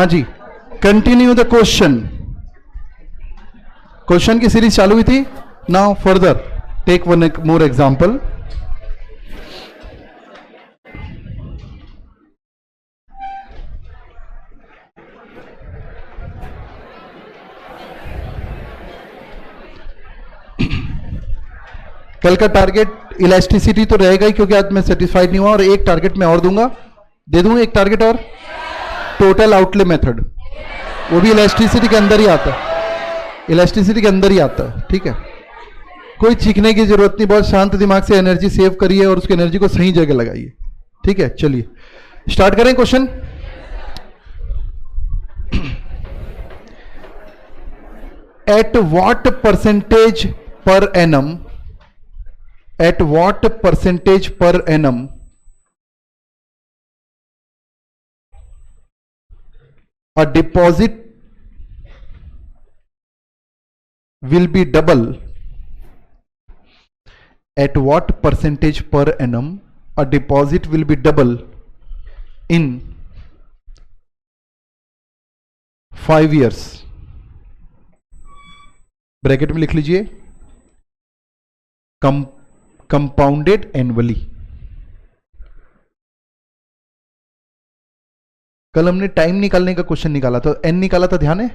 हाँ जी, continue the question. Question की सीरीज चालू हुई थी। Now further take one more example. कल का टारगेट इलास्टिसिटी तो रहेगा ही, क्योंकि आज मैं सेटिस्फाइड नहीं हुआ, और एक टारगेट मैं और दूंगा, दे दूंगा एक टारगेट और, टोटल आउटले मेथड, वो भी इलास्टिसिटी के अंदर ही आता है, इलास्टिसिटी के अंदर ही आता है। ठीक है, कोई चीखने की जरूरत नहीं, बहुत शांत दिमाग से एनर्जी सेव करिए और उसकी एनर्जी को सही जगह लगाइए। ठीक है, चलिए स्टार्ट करें question. At what percentage per annum, at what percentage per annum a deposit will be double, at what percentage per annum a deposit will be double in 5 years। Bracket में लिख लीजिए कंपाउंडेड एनुअली। कल हमने time निकालने का question निकाला था, N निकाला था, ध्यान है?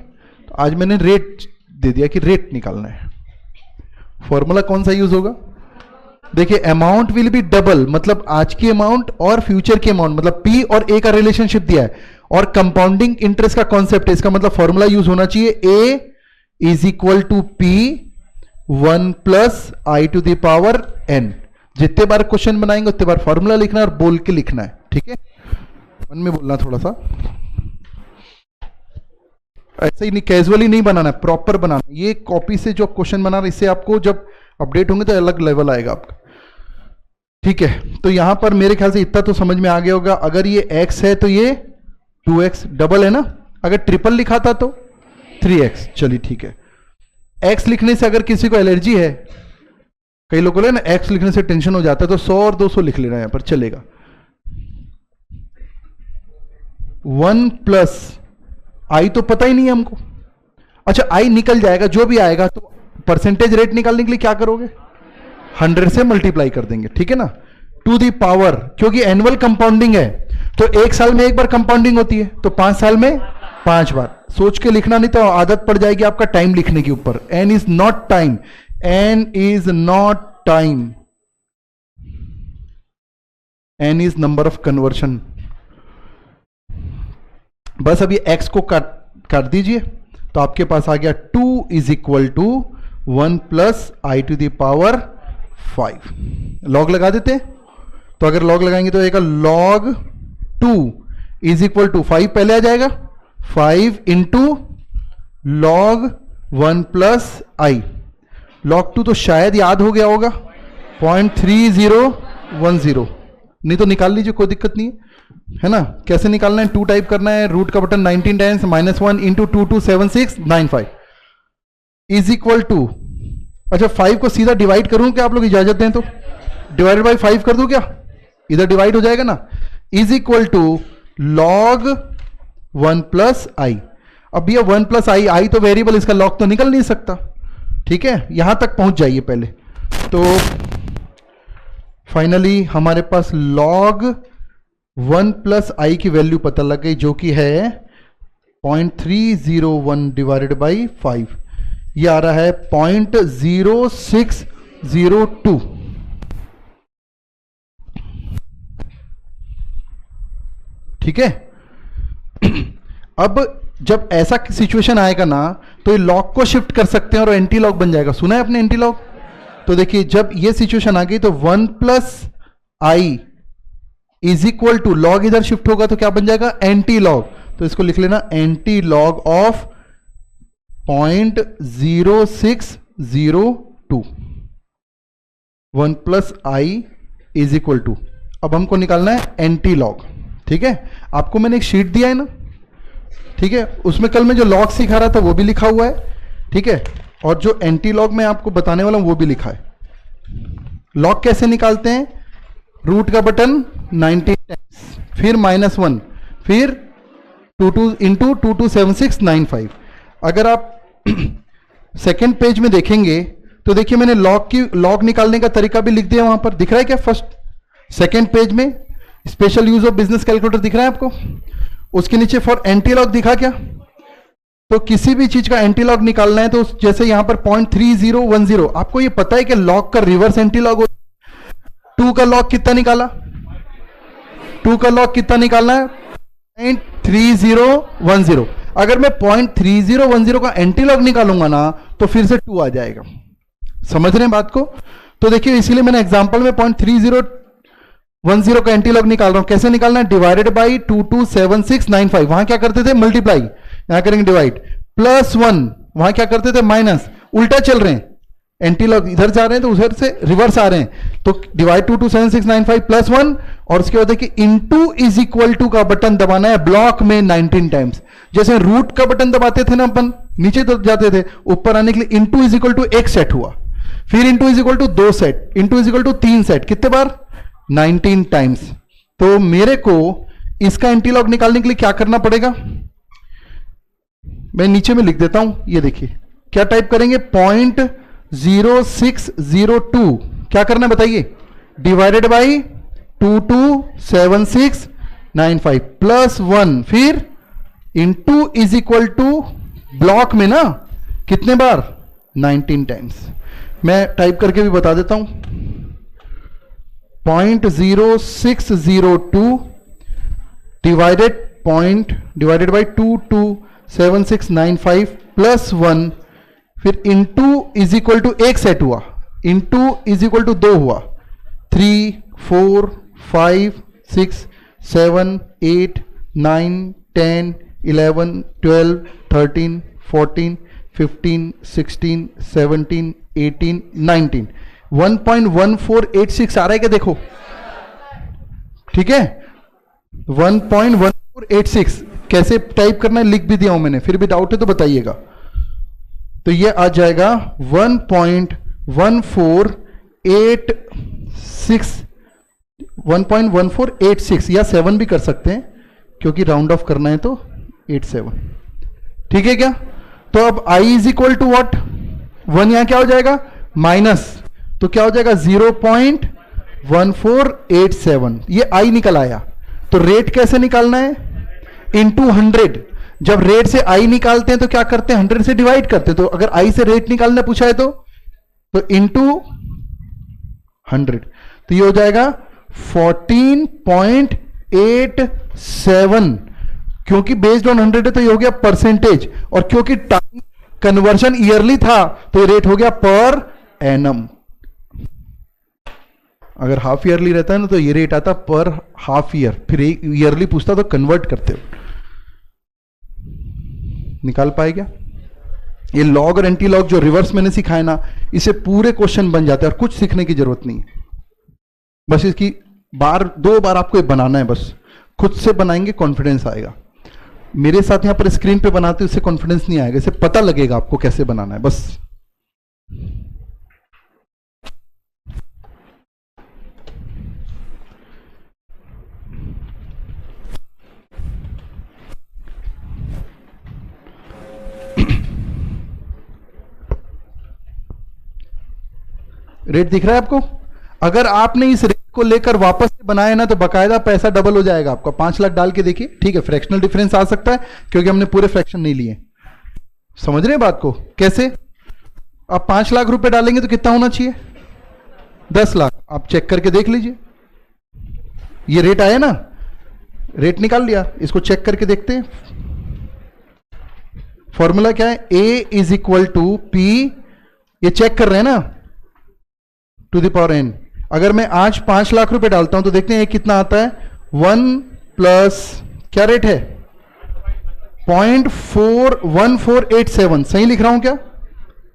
तो आज मैंने रेट दे दिया कि रेट निकालना है। फॉर्मूला कौन सा यूज होगा? देखिए, अमाउंट विल बी डबल, मतलब आज की अमाउंट और फ्यूचर की अमाउंट, मतलब पी और ए का रिलेशनशिप दिया है, और कंपाउंडिंग इंटरेस्ट का कॉन्सेप्ट है। इसका मतलब फॉर्मूला यूज होना चाहिए A is equal to P 1 plus I to the power N. जितने बार क्वेश्चन बनाएंगे उतने बार फॉर्मूला लिखना है और बोल के लिखना है। ठीक है, मन में बोलना थोड़ा सा, ऐसे ही नहीं, कैजुअली नहीं बनाना है, प्रॉपर बनाना है। ये कॉपी से जो क्वेश्चन बना रहे, इससे आपको जब अपडेट होंगे तो अलग लेवल आएगा आपका। ठीक है, तो यहां पर मेरे ख्याल से इतना तो समझ में आ गया होगा। अगर ये x है तो ये 2x डबल है ना, अगर ट्रिपल लिखा था तो 3x। चलिए ठीक है, x लिखने से अगर किसी को एलर्जी है, कई लोगों को ना x लिखने से टेंशन हो जाता है, तो 100 और 200 लिख लेना, यहां पर चलेगा। 1 प्लस आई तो पता ही नहीं है हमको। अच्छा, आई निकल जाएगा, जो भी आएगा, तो परसेंटेज रेट निकालने के लिए क्या करोगे? 100 से मल्टीप्लाई कर देंगे। ठीक है ना, टू दी पावर, क्योंकि एनुअल कंपाउंडिंग है तो एक साल में एक बार कंपाउंडिंग होती है, तो 5 साल में 5 बार। सोच के लिखना, नहीं तो आदत पड़ जाएगी आपका टाइम लिखने के ऊपर। N is not time, n is not time, n is number of conversion. बस अभी एक्स को काट दीजिए, तो आपके पास आ गया 2 is equal to 1 plus I to the power 5। Log लगा देते, तो अगर लॉग लगाएंगे तो आएगा लॉग 2 इज इक्वल टू 5 पहले आ जाएगा, 5 इंटू लॉग 1 प्लस आई। लॉग 2 तो शायद याद हो गया होगा, 0.3010, नहीं तो निकाल लीजिए, कोई दिक्कत नहीं है ना। कैसे निकालना है? 2 टाइप करना है, रूट का button 19 times -1 into 227695 is equal to, अच्छा 5 को सीधा डिवाइड करूं क्या? आप लोग इजाजत दें तो डिवाइडेड बाई 5 कर दूं क्या? इधर डिवाइड हो जाएगा ना, is equal to log 1 plus I. अब ये 1 प्लस आई, आई तो वेरिएबल, इसका लॉग तो निकल नहीं सकता। ठीक है, यहां तक पहुंच जाइए पहले। तो फाइनली हमारे पास लॉग 1 प्लस आई की वैल्यू पता लग गई, जो कि है 0.301 डिवाइडेड बाई 5। ये आ रहा है 0.0602। ठीक है, अब जब ऐसा सिचुएशन आएगा ना, तो ये लॉग को शिफ्ट कर सकते हैं और एंटी लॉग बन जाएगा। सुना है आपने एंटी लॉग? तो देखिए, जब ये सिचुएशन आ गई तो 1 plus i is equal to, log इधर शिफ्ट होगा तो क्या बन जाएगा? Anti log. तो इसको लिख लेना, anti log of 0.0602। 1 plus i is equal to, अब हमको निकालना है एंटी लॉग। ठीक है, आपको मैंने एक शीट दिया है ना, ठीक है, उसमें कल मैं जो लॉग सिखा रहा था वो भी लिखा हुआ है। ठीक है, और जो एंटी लॉग मैं आपको बताने वाला हूं वो भी लिखा है। लॉग कैसे निकालते हैं? रूट का बटन 19 टाइम्स, फिर -1, फिर 22 अगर आप सेकेंड पेज में देखेंगे तो देखिए मैंने लॉग निकालने का तरीका भी लिख दिया वहां पर, दिख रहा है क्या? फर्स्ट सेकेंड पेज में special use of business calculator दिख रहा है आपको, उसके नीचे फॉर एंटी लॉग दिखा क्या? तो किसी भी चीज का एंटी लॉग निकालना है तो जैसे यहां पर 0.3010, आपको ये पता है कि लॉग का रिवर्स एंटी लॉग हो, 2 का लॉग कितना निकाला? 2 का लॉग कितना निकालना है? 0.3010। अगर मैं 0.3010 का एंटी लॉग निकालूंगा ना तो फिर से 2 आ जाएगा। समझ रहे हैं बात को? तो देखिए इसीलिए मैंने एग्जांपल में 0.3010 का एंटी लॉग निकाल रहा हूं। कैसे निकालना है? Divided by 227695। वहां क्या करते थे? मल्टीप्लाई, यहां करेंगे डिवाइड, +1 वहां क्या करते थे? माइनस। उल्टा चल रहे हैं, एंटी लॉग इधर जा रहे हैं तो उधर से रिवर्स आ रहे हैं, तो डिवाइड 227695 +1 और उसके बाद देखिए इनटू इज इक्वल टू का बटन दबाना है ब्लॉक में 19 टाइम्स। जैसे रूट का बटन दबाते थे ना अपन, नीचे तो जाते थे, ऊपर आने के लिए into is equal to 1 set हुआ, फिर into is equal to 2 set, into is equal to 3 set, कितने बार? 19 टाइम्स। तो मेरे को इसका एंटी लॉग निकालने के लिए क्या करना पड़ेगा? मैं नीचे में लिख देता हूं, ये देखिए क्या टाइप करेंगे? 0.0602 क्या करना है बताइए? डिवाइडेड बाई 227695 +1 फिर into is equal to block में ना कितने बार? 19 टाइम्स। मैं टाइप करके भी बता देता हूं, 0.0602 डिवाइडेड बाई 227695 +1 फिर into is equal to 1 set हुआ, इनटू इज इक्वल टू 2 हुआ, 3 4 5 6 7 8 9 10 11 12 13 14 15 16 17 18 19 1.1486 आ रहा है क्या? देखो ठीक है, 1.1486 कैसे टाइप करना है लिख भी दिया हूं मैंने, फिर भी डाउट है तो बताइएगा। तो ये आ जाएगा 1.1486 या 7 भी कर सकते हैं क्योंकि राउंड ऑफ करना है तो 87। ठीक है क्या? तो अब i is equal to what? 1 यहां क्या हो जाएगा? माइनस, तो क्या हो जाएगा? 0.1487। ये i निकल आया। तो रेट कैसे निकालना है? इनटू 100। जब रेट से i निकालते हैं तो क्या करते हैं? 100 से डिवाइड करते हैं। तो अगर i से रेट निकालना पूछा है तो इनटू 100, तो ये हो जाएगा 14.87। क्योंकि बेस्ड ऑन 100 है तो ये हो गया परसेंटेज, और क्योंकि टाइम कन्वर्शन ईयरली था तो ये रेट हो गया पर एनम। अगर हाफ ईयरली रहता है ना तो ये रेट आता पर हाफ ईयर, फिर ईयरली पूछता तो कन्वर्ट करते हो। निकाल पाए क्या? ये लॉग और एंटी लॉग जो रिवर्स मैंने सिखाया ना, इसे पूरे क्वेश्चन बन जाते हैं और कुछ सीखने की जरूरत नहीं। बस इसकी 2 बार आपको ये बनाना है, बस खुद से बनाएंगे कॉन्फिडेंस आएगा। मेरे साथ यहां पर स्क्रीन पे बनाते उससे कॉन्फिडेंस नहीं आएगा, इसे पता लगेगा आपको कैसे बनाना है बस। रेट दिख रहा है आपको? अगर आपने इस रेट को लेकर वापस से बनाया ना तो बकायदा पैसा डबल हो जाएगा आपका। 5 लाख डाल के देखिए, ठीक है, फ्रैक्शनल डिफरेंस आ सकता है क्योंकि हमने पूरे फ्रैक्शन नहीं लिए। समझ रहे हैं बात को? कैसे? आप 5 लाख रुपए डालेंगे तो कितना होना चाहिए? 10 लाख। आप चेक करके देख लीजिए, ये रेट आया ना, रेट निकाल लिया। इसको चेक करके देखते हैं। फॉर्मूला क्या है? A is equal to P, ये चेक कर रहे हैं ना, टू द पावर n। अगर मैं आज 5 लाख रुपए डालता हूं तो देखते हैं कितना आता है। 1 प्लस क्या रेट है? 0.1487। सही लिख रहा हूं क्या?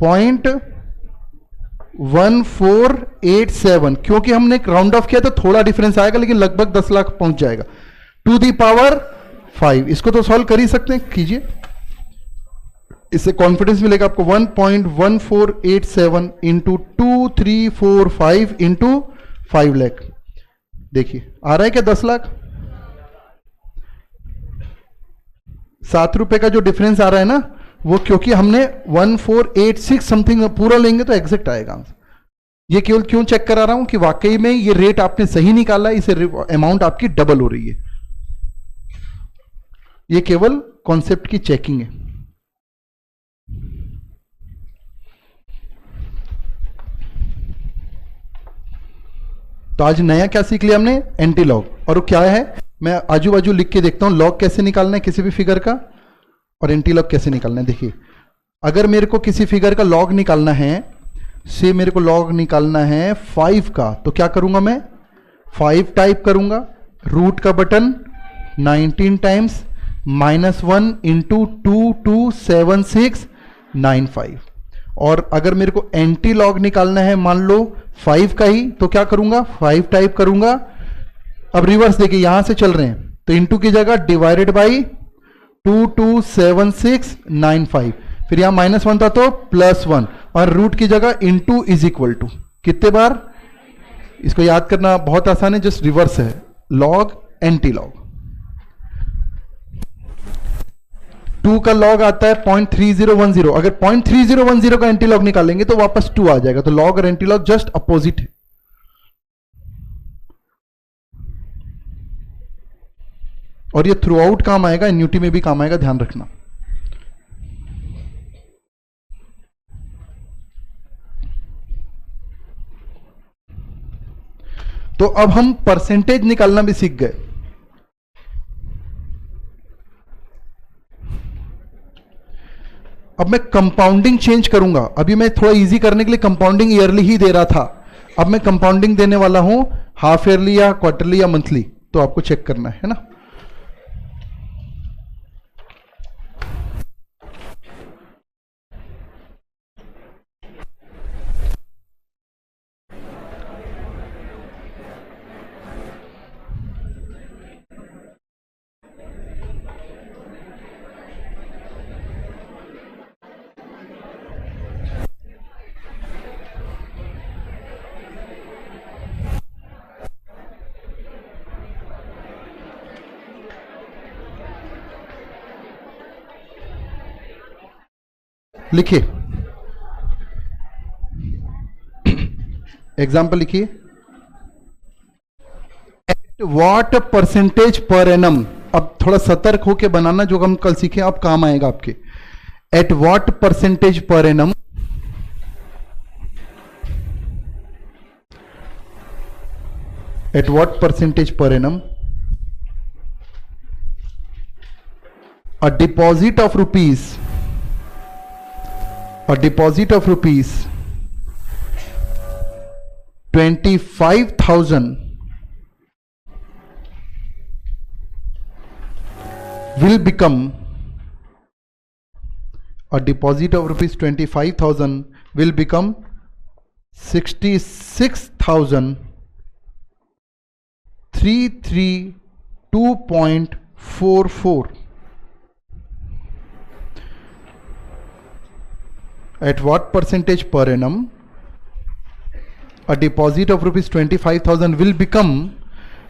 0.1487। क्योंकि हमने राउंड ऑफ किया तो थोड़ा डिफरेंस आएगा, लेकिन लगभग 10 लाख पहुंच जाएगा। To the power 5। इसको तो सॉल्व कर ही सकते हैं, कीजिए, इससे कॉन्फिडेंस मिलेगा आपको। 1.1487 इंटू 2345 इंटू 5 लाख। देखिए आ रहा है क्या? 10 लाख। ₹7 का जो डिफरेंस आ रहा है ना, वो क्योंकि हमने 1486 समथिंग पूरा लेंगे तो एग्जैक्ट आएगा आंसर। ये केवल क्यों चेक करा रहा हूं कि वाकई में ये रेट आपने सही निकाला है, इसे अमाउंट आपकी डबल हो रही है। ये केवल कॉन्सेप्ट की चेकिंग है। तो आज नया क्या सीख लिया हमने? Anti log. और वो क्या है, मैं आजू बाजू लिख के देखता हूं, लॉग कैसे निकालना है किसी भी फिगर का और एंटी लॉग कैसे निकालना है। देखिए, अगर मेरे को किसी फिगर का लॉग निकालना है, से मेरे को लॉग निकालना है 5 का, तो क्या करूंगा मैं? 5 टाइप करूंगा, रूट का बटन 19 टाइम्स -1 इंटू 227695। और अगर मेरे को एंटी लॉग निकालना है मान लो 5 का ही, तो क्या करूंगा? 5 टाइप करूंगा। अब रिवर्स देखिए, यहां से चल रहे हैं तो इंटू की जगह डिवाइडेड बाई 227695, फिर यहां -1 था तो +1, और रूट की जगह इंटू इज इक्वल टू कितने बार? इसको याद करना बहुत आसान है, जस्ट रिवर्स है, लॉग एंटी लॉग। 2 का लॉग आता है 0.3010, अगर 0.3010 का एंटी लॉग निकालेंगे तो वापस 2 आ जाएगा। तो लॉग और एंटी लॉग जस्ट अपोजिट है। और ये थ्रू आउट काम आएगा, एन्युटी में भी काम आएगा, ध्यान रखना। तो अब हम परसेंटेज निकालना भी सीख गए। अब मैं कंपाउंडिंग चेंज करूंगा। अभी मैं थोड़ा इजी करने के लिए कंपाउंडिंग ईयरली ही दे रहा था, अब मैं कंपाउंडिंग देने वाला हूं हाफ ईयरली या क्वार्टरली या मंथली, तो आपको चेक करना है ना। लिखिए, एग्जाम्पल लिखिए। At what percentage per annum, अब थोड़ा सतर्क होके बनाना, जो हम कल सीखे अब काम आएगा आपके। At what percentage per annum at what percentage per annum a deposit of rupees 25,000 will become a deposit of rupees 25,000 will become 66,332.44 at what percentage per annum a deposit of rupees 25,000 will become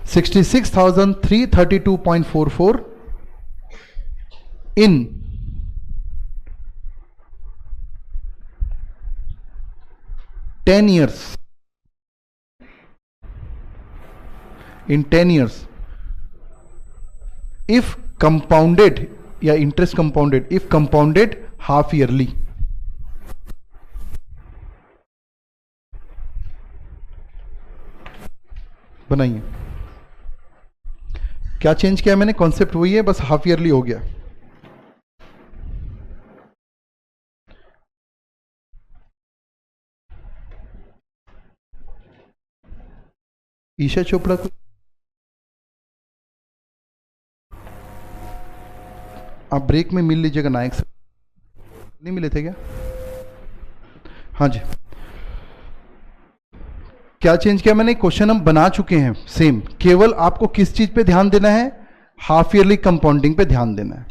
66,332.44 in 10 years. In 10 years, if compounded या interest compounded, if compounded half yearly. बनाइए, क्या change किया मैंने? Concept वही है, बस half yearly हो गया। ईशा चोपड़ा को आप ब्रेक में मिल लीजिएगा, नायक सर नहीं मिले थे क्या? हाँ जी। क्या चेंज किया मैंने? क्वेश्चन हम बना चुके हैं सेम, केवल आपको किस चीज पे ध्यान देना है? हाफ ईयरली कंपाउंडिंग पे ध्यान देना है।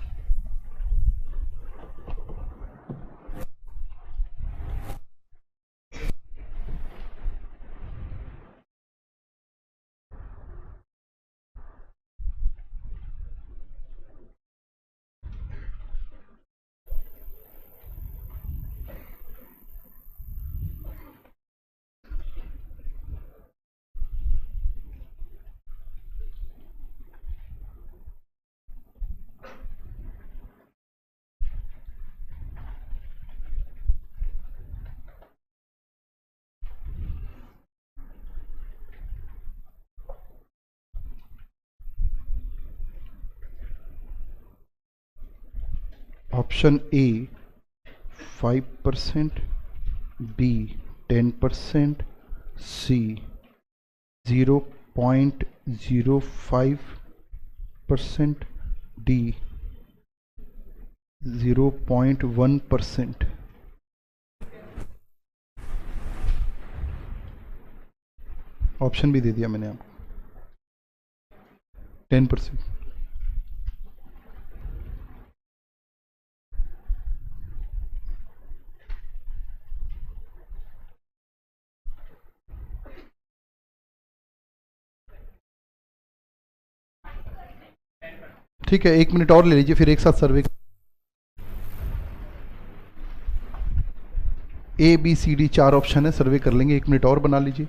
Option A 5%, B 10%, C 0.05%, D 0.1%। Option भी दे दिया मैंने आपको। 10%। ठीक है, 1 मिनट और ले लीजिए, फिर एक साथ survey. A B C D 4 option है, सर्वे कर लेंगे। 1 मिनट और बना लीजिए।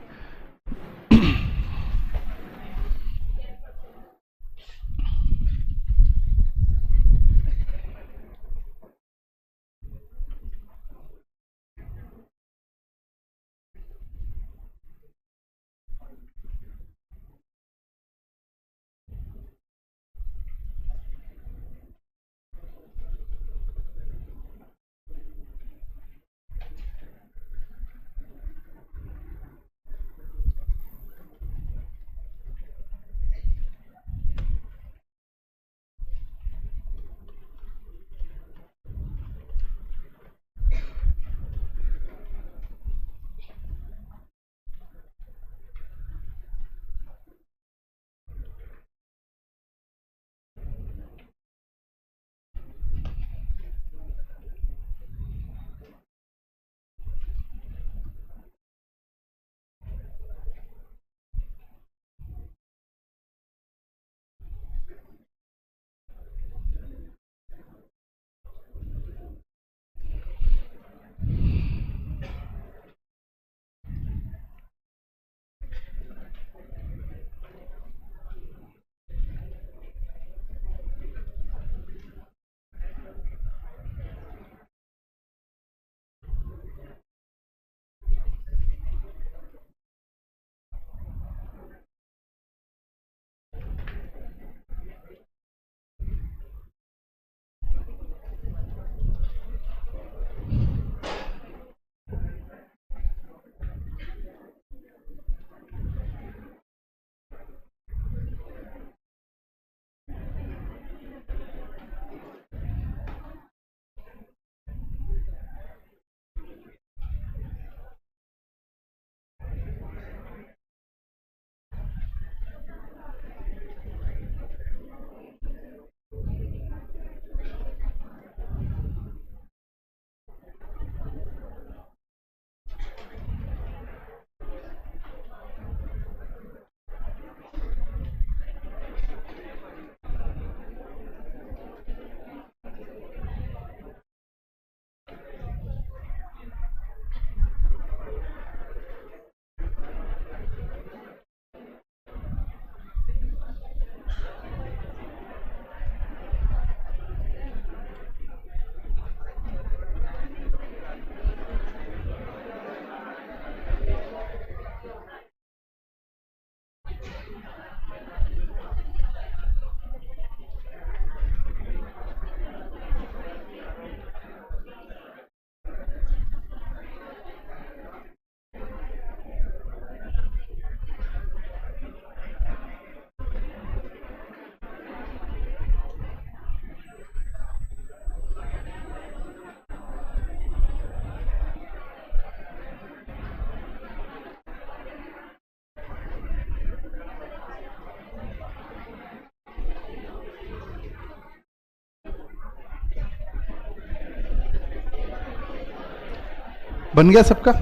बन गया सबका?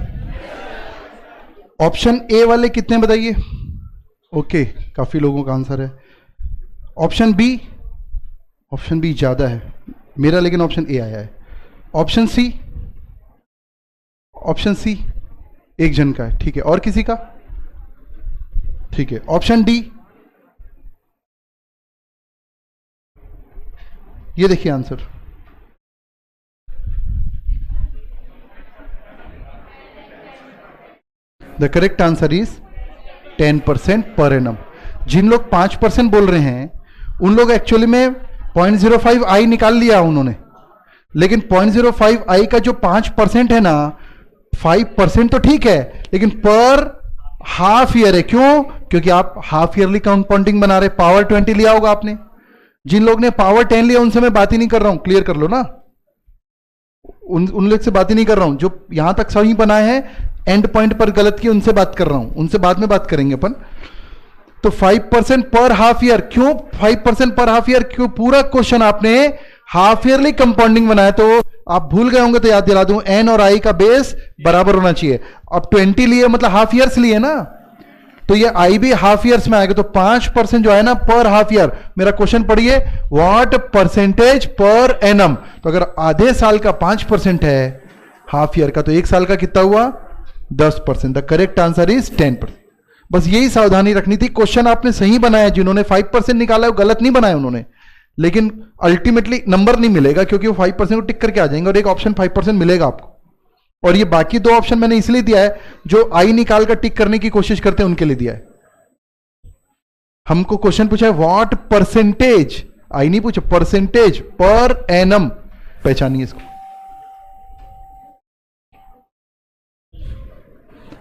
ऑप्शन ए वाले कितने बताइए? ओके, काफी लोगों का आंसर है। ऑप्शन बी ज्यादा है मेरा, लेकिन ऑप्शन ए आया है। ऑप्शन सी एक जन का है, ठीक है। और किसी का? ठीक है। ऑप्शन डी, ये देखिए answer. The correct answer is 10% per annum. जिन लोग 5% बोल रहे हैं उन लोग एक्चुअली में 0.05 आई निकाल लिया उन्होंने, लेकिन 0.05 आई का जो 5% है ना, 5% तो ठीक है, लेकिन पर हाफ ईयर है। क्यों? क्योंकि आप हाफ ईयरली कंपाउंडिंग बना रहे। पावर 20 लिया होगा आपने। जिन लोग ने पावर 10 लिया उनसे मैं बात ही नहीं कर रहा हूं, क्लियर कर लो ना। उन लोग से बात ही नहीं कर रहा हूं। जो यहां तक सही बनाए हैं, एंड पॉइंट पर गलत किए, उनसे बात कर रहा हूं। उनसे बाद में बात करेंगे अपन। तो 5% पर हाफ ईयर। क्यों 5% पर हाफ ईयर? क्यों? पूरा क्वेश्चन आपने हाफ ईयरली कंपाउंडिंग बनाया। तो आप भूल गए होंगे तो याद दिला दूं, एन और आई का बेस बराबर होना चाहिए। अब 20 लिए मतलब हाफ ईयर्स लिए ना, तो ये आई भी हाफ ईयर्स में आएगा। तो 5% जो है ना पर हाफ ईयर। मेरा क्वेश्चन पढ़िए, व्हाट परसेंटेज पर एनम। तो अगर आधे साल का 5% है हाफ ईयर का, तो एक साल का कितना हुआ? 10%। The correct answer is 10%। बस यही सावधानी रखनी थी। क्वेश्चन आपने सही बनाया, जिन्होंने 5% निकाला है वो गलत नहीं बनाया उन्होंने, लेकिन अल्टीमेटली नंबर नहीं मिलेगा क्योंकि वो 5% को टिक करके आ जाएंगे और एक ऑप्शन 5% मिलेगा आपको। और ये बाकी दो ऑप्शन मैंने इसलिए दिया है, जो आई निकाल कर टिक करने की कोशिश करते हैं उनके लिए दिया है। हमको क्वेश्चन पूछा है व्हाट परसेंटेज, आई नहीं पूछा, परसेंटेज पर एनम। पहचानिए इसको।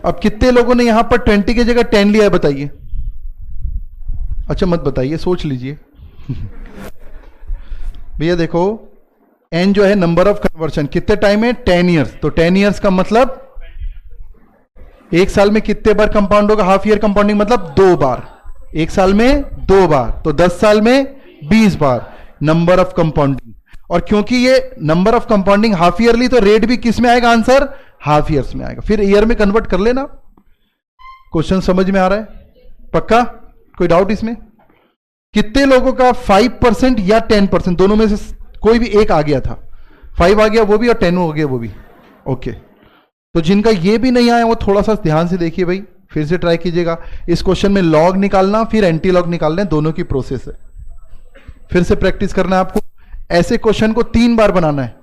अब कितने लोगों ने यहां पर 20 की जगह 10 लिया है बताइए? अच्छा मत बताइए, सोच लीजिए। भैया देखो, एन जो है नंबर ऑफ कन्वर्शन, कितने टाइम है? 10 ईयर्स। तो 10 ईयर्स का मतलब एक साल में कितने बार कंपाउंड होगा? हाफ ईयर कंपाउंडिंग मतलब 2 बार। एक साल में 2 बार, तो 10 साल में 20 बार नंबर ऑफ कंपाउंडिंग। और क्योंकि ये number of compounding half yearly, तो रेट भी किस में आएगा? आंसर हाफ ईयर्स में आएगा। फिर ईयर में कन्वर्ट कर लेना। क्वेश्चन समझ में आ रहा है? पक्का? कोई डाउट इसमें? कितने लोगों का 5% या 10% दोनों में से कोई भी एक आ गया था? 5 आ गया वो भी और 10 हो गया वो भी। ओके, तो जिनका ये भी नहीं आया वो थोड़ा सा ध्यान से देखिए भाई, फिर से ट्राई कीजिएगा। इस क्वेश्चन में लॉग निकालना फिर एंटी लॉग निकालना, दोनों की प्रोसेस है। फिर से प्रैक्टिस करना है आपको। ऐसे क्वेश्चन को 3 बार बनाना है।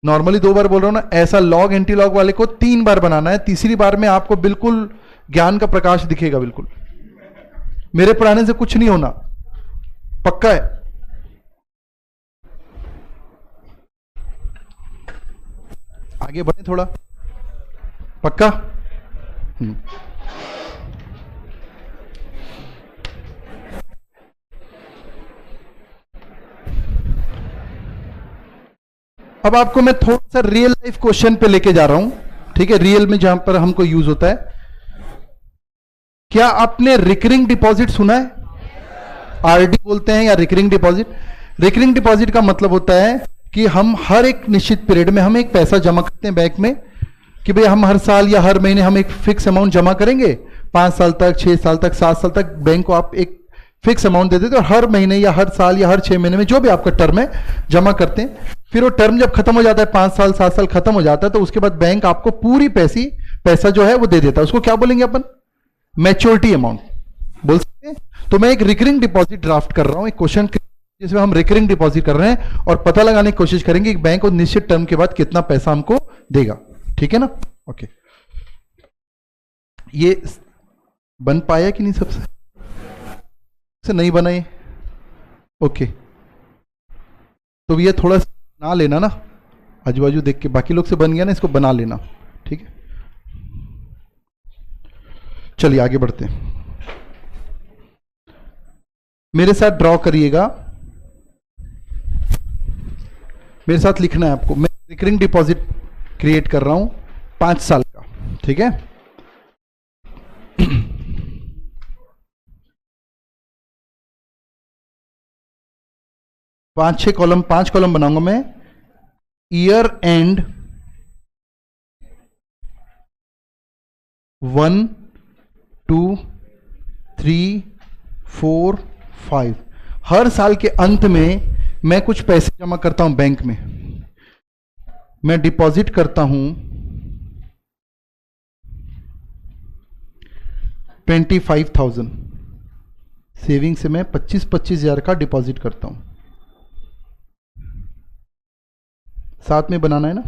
नॉर्मली 2 बार बोल रहा हूं ना, ऐसा लॉग एंटी लॉग वाले को 3 बार बनाना है। तीसरी बार में आपको बिल्कुल ज्ञान का प्रकाश दिखेगा। बिल्कुल मेरे पढ़ाने से कुछ नहीं होना, पक्का है। आगे बढ़े थोड़ा, पक्का? अब आपको मैं थोड़ा सा रियल लाइफ क्वेश्चन पे लेके जा रहा हूं, ठीक है? रियल में जहां पर हमको यूज होता है। क्या आपने रिकरिंग डिपॉजिट सुना है? आरडी बोलते हैं या रिकरिंग डिपॉजिट। रिकरिंग डिपॉजिट का मतलब होता है कि हम हर एक निश्चित पीरियड में हम एक पैसा जमा करते हैं बैंक में, कि भाई हम हर साल या हर महीने हम एक फिक्स अमाउंट जमा करेंगे। 5 साल तक, 6 साल तक, 7 साल तक बैंक को आप एक फिक्स अमाउंट दे देते और हर महीने या हर साल या हर 6 महीने में जो भी आपका टर्म है जमा करते हैं। फिर वो टर्म जब खत्म हो जाता है, 5 साल 7 साल खत्म हो जाता है, तो उसके बाद बैंक आपको पूरी पैसा जो है वो दे देता है। उसको क्या बोलेंगे अपन? मैच्योरिटी अमाउंट बोल सकते हैं। तो मैं एक रिकरिंग डिपॉजिट ड्राफ्ट कर रहा हूं, एक क्वेश्चन जिसमें हम रिकरिंग डिपॉजिट कर रहे हैं और पता लगाने की कोशिश करेंगे कि बैंक को निश्चित टर्म के बाद कितना पैसा हमको देगा। ठीक है ना? ओके, ये बन पाया कि नहीं? सबसे से नहीं बनाए? ओके, तो ये थोड़ा बना लेना ना, आजू बाजू देख के। बाकी लोग से बन गया ना, इसको बना लेना। ठीक है, चलिए आगे बढ़ते हैं। मेरे साथ ड्रॉ करिएगा, मेरे साथ लिखना है आपको। मैं रिकरिंग डिपॉजिट क्रिएट कर रहा हूं 5 साल का। ठीक है, पांच कॉलम बनाऊंगा मैं। Year and 1 2 3 4 5। हर साल के अंत में मैं कुछ पैसे जमा करता हूं बैंक में। मैं डिपॉजिट करता हूं 25,000। सेविंग से मैं 25,000 का डिपॉजिट करता हूं। साथ में बनाना है ना?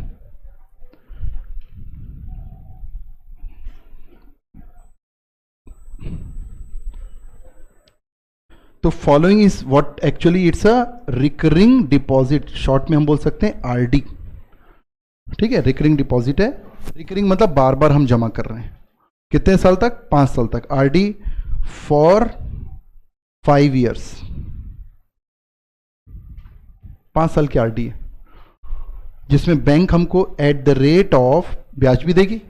तो following is what actually it's a recurring deposit, short में हम बोल सकते हैं आरडी। ठीक है, रिकरिंग डिपॉजिट है। रिकरिंग मतलब बार बार हम जमा कर रहे हैं। कितने साल तक? 5 साल तक। आरडी फॉर 5 ईयर्स, 5 साल की आरडी है, जिसमें बैंक हमको एट द रेट ऑफ ब्याज भी देगी,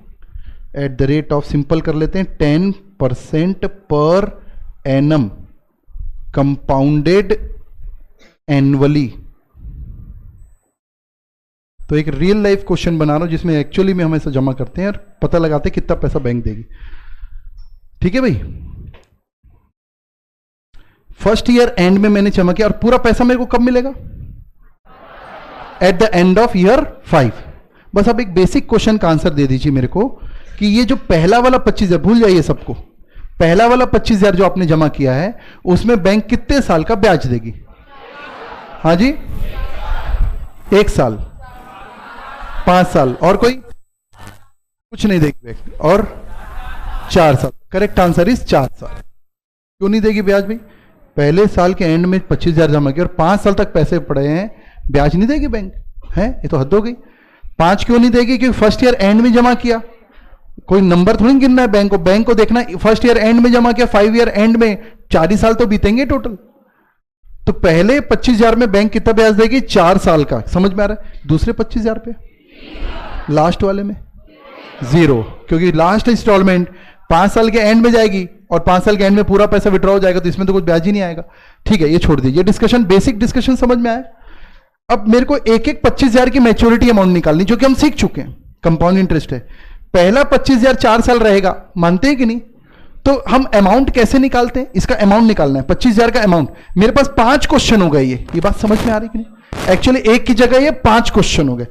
at the rate of, simple कर लेते हैं, 10% पर एनम कंपाउंडेड एनुअली। तो एक रियल लाइफ क्वेश्चन बना रहा हूं जिसमें एक्चुअली में हम ऐसा जमा करते हैं और पता लगाते हैं कितना पैसा बैंक देगी। ठीक है भाई, फर्स्ट ईयर एंड में मैंने जमा किया और पूरा पैसा मेरे को कब मिलेगा? At the end of year 5। बस अब एक बेसिक क्वेश्चन का आंसर दे दीजिए मेरे को कि ये जो पहला वाला 25,000, भूल जाइए सबको, पहला वाला 25,000 जो आपने जमा किया है उसमें बैंक कितने साल का ब्याज देगी? हाँ जी, 1 साल, 5 साल, और कोई कुछ नहीं देगी बैंक, और 4 साल। करेक्ट आंसर इज 4 साल। क्यों नहीं देगी ब्याज भाई? पहले साल के एंड में 25,000 जमा किया और 5 साल तक पैसे पड़े हैं, ब्याज नहीं देगी बैंक? है, ये तो हद हो गई। 5 क्यों नहीं देगी? क्योंकि फर्स्ट ईयर एंड में जमा किया। कोई नंबर थोड़ी गिनना है बैंक को, बैंक को देखना फर्स्ट ईयर एंड में जमा किया, 5 ईयर एंड में, 4 ही साल तो बीतेंगे टोटल। तो पहले 25,000 में बैंक कितना ब्याज देगी? 4 साल का। समझ में आ रहा है? दूसरे 25,000 पे, लास्ट वाले में 0, क्योंकि लास्ट इंस्टॉलमेंट 5 साल के एंड में जाएगी और 5 साल के एंड में पूरा पैसा विड्रॉ हो जाएगा, तो इसमें तो कुछ ब्याज ही नहीं आएगा। ठीक है, ये छोड़ दीजिए डिस्कशन, बेसिक डिस्कशन समझ में आया। अब मेरे को एक 25,000 की मैच्योरिटी अमाउंट निकालनी, जो कि हम सीख चुके हैं, कंपाउंड इंटरेस्ट है। पहला 25,000 4 साल रहेगा, मानते हैं कि नहीं? तो हम अमाउंट कैसे निकालते हैं? इसका अमाउंट निकालना है, 25,000 का अमाउंट। मेरे पास 5 क्वेश्चन हो गए। ये बात समझ में आ रही कि नहीं? एक्चुअली एक की जगह ये 5 क्वेश्चन हो गए।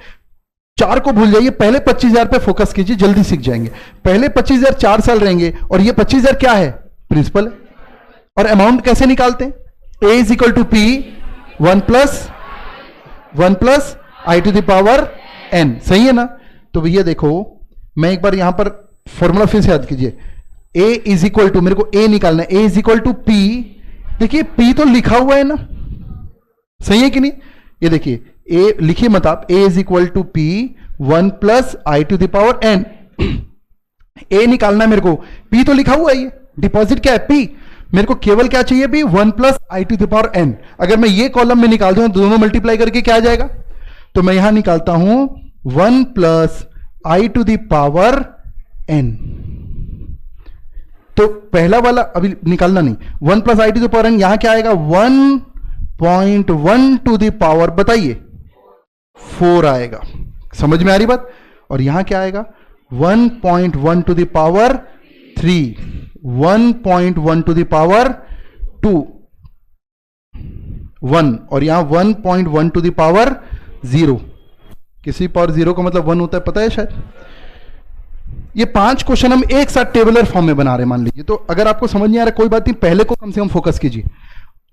4 को भूल जाइए, पहले 25,000 पे फोकस कीजिए, जल्दी सीख जाएंगे। पहले 25,000 4 साल रहेंगे और ये 25,000 क्या है? प्रिंसिपल है। और अमाउंट कैसे निकालते हैं? A is equal to P 1 plus I to the power N। सही है ना? तो भैया देखो, मैं एक बार यहां पर फॉर्मूला फिर से याद कीजिए। A इज इक्वल टू, मेरे को A निकालना है, A is equal to P। देखिए P तो लिखा हुआ है ना, सही है कि नहीं? ये देखिए A लिखिए मत आप, A is equal to P 1 plus I to the power N। A निकालना है मेरे को, P तो लिखा हुआ है, ये डिपॉजिट क्या है? P। मेरे को केवल क्या चाहिए भी? 1 plus I to the power N। अगर मैं ये कॉलम में निकाल दूं, दोनों मल्टीप्लाई करके क्या आ जाएगा? तो मैं यहां निकालता हूं 1 plus I to the power N। तो पहला वाला अभी निकालना नहीं, 1 plus I to the power N, यहां क्या आएगा? 1.1 टू द पावर, बताइए, 4 आएगा। समझ में आ रही बात? और यहां क्या आएगा? 1.1 to the power 3, 1.1 to the power 2, 1, और यहां 1.1 टू द पावर 0। किसी पावर 0 का मतलब 1 होता है, पता है शायद? ये 5 क्वेश्चन हम एक साथ टेबुलर फॉर्म में बना रहे हैं, मान लीजिए। तो अगर आपको समझ नहीं आ रहा कोई बात नहीं, पहले को कम से कम फोकस कीजिए।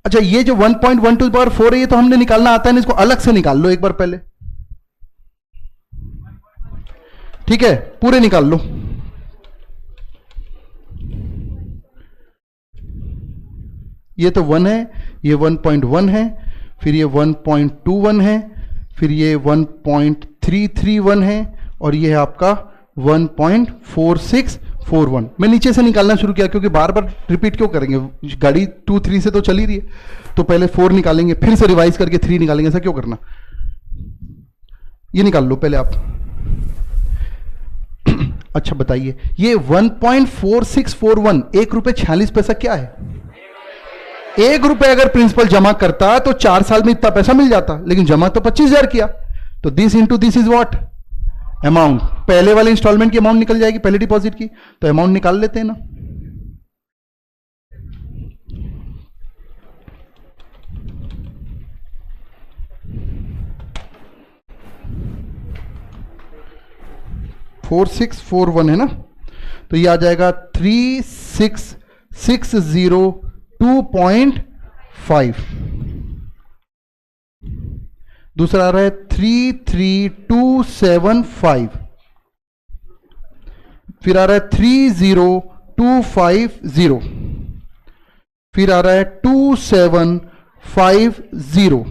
अच्छा, ये जो 1.1 टू द पावर 4 है, ये तो हमने निकालना आता है ना, इसको अलग से निकाल लो एक बार पहले। ठीक है, पूरे निकाल लो। ये तो 1 है, ये 1.1 है, फिर ये 1.21 है, फिर ये 1.331 है, और ये है आपका 1.4641। मैं नीचे से निकालना शुरू किया क्योंकि बार बार रिपीट क्यों करेंगे, गाड़ी 2 3 से तो चली रही है। तो पहले 4 निकालेंगे, फिर से रिवाइज करके 3 निकालेंगे, ऐसा क्यों करना? ये निकाल लो पहले आप। अच्छा बताइए, ये 1.4641, 1 रुपये 46 पैसा क्या है? 1 रुपये अगर प्रिंसिपल जमा करता तो 4 साल में इतना पैसा मिल जाता, लेकिन जमा तो 25,000 किया। तो this into this is what? Amount. पहले वाले इंस्टॉलमेंट की अमाउंट निकल जाएगी, पहले डिपॉजिट की, तो अमाउंट निकाल लेते हैं ना। $4641 है ना, तो ये आ जाएगा 36,602.5। दूसरा आ रहा है 33,275, फिर आ रहा है 30,250, फिर आ रहा है 2750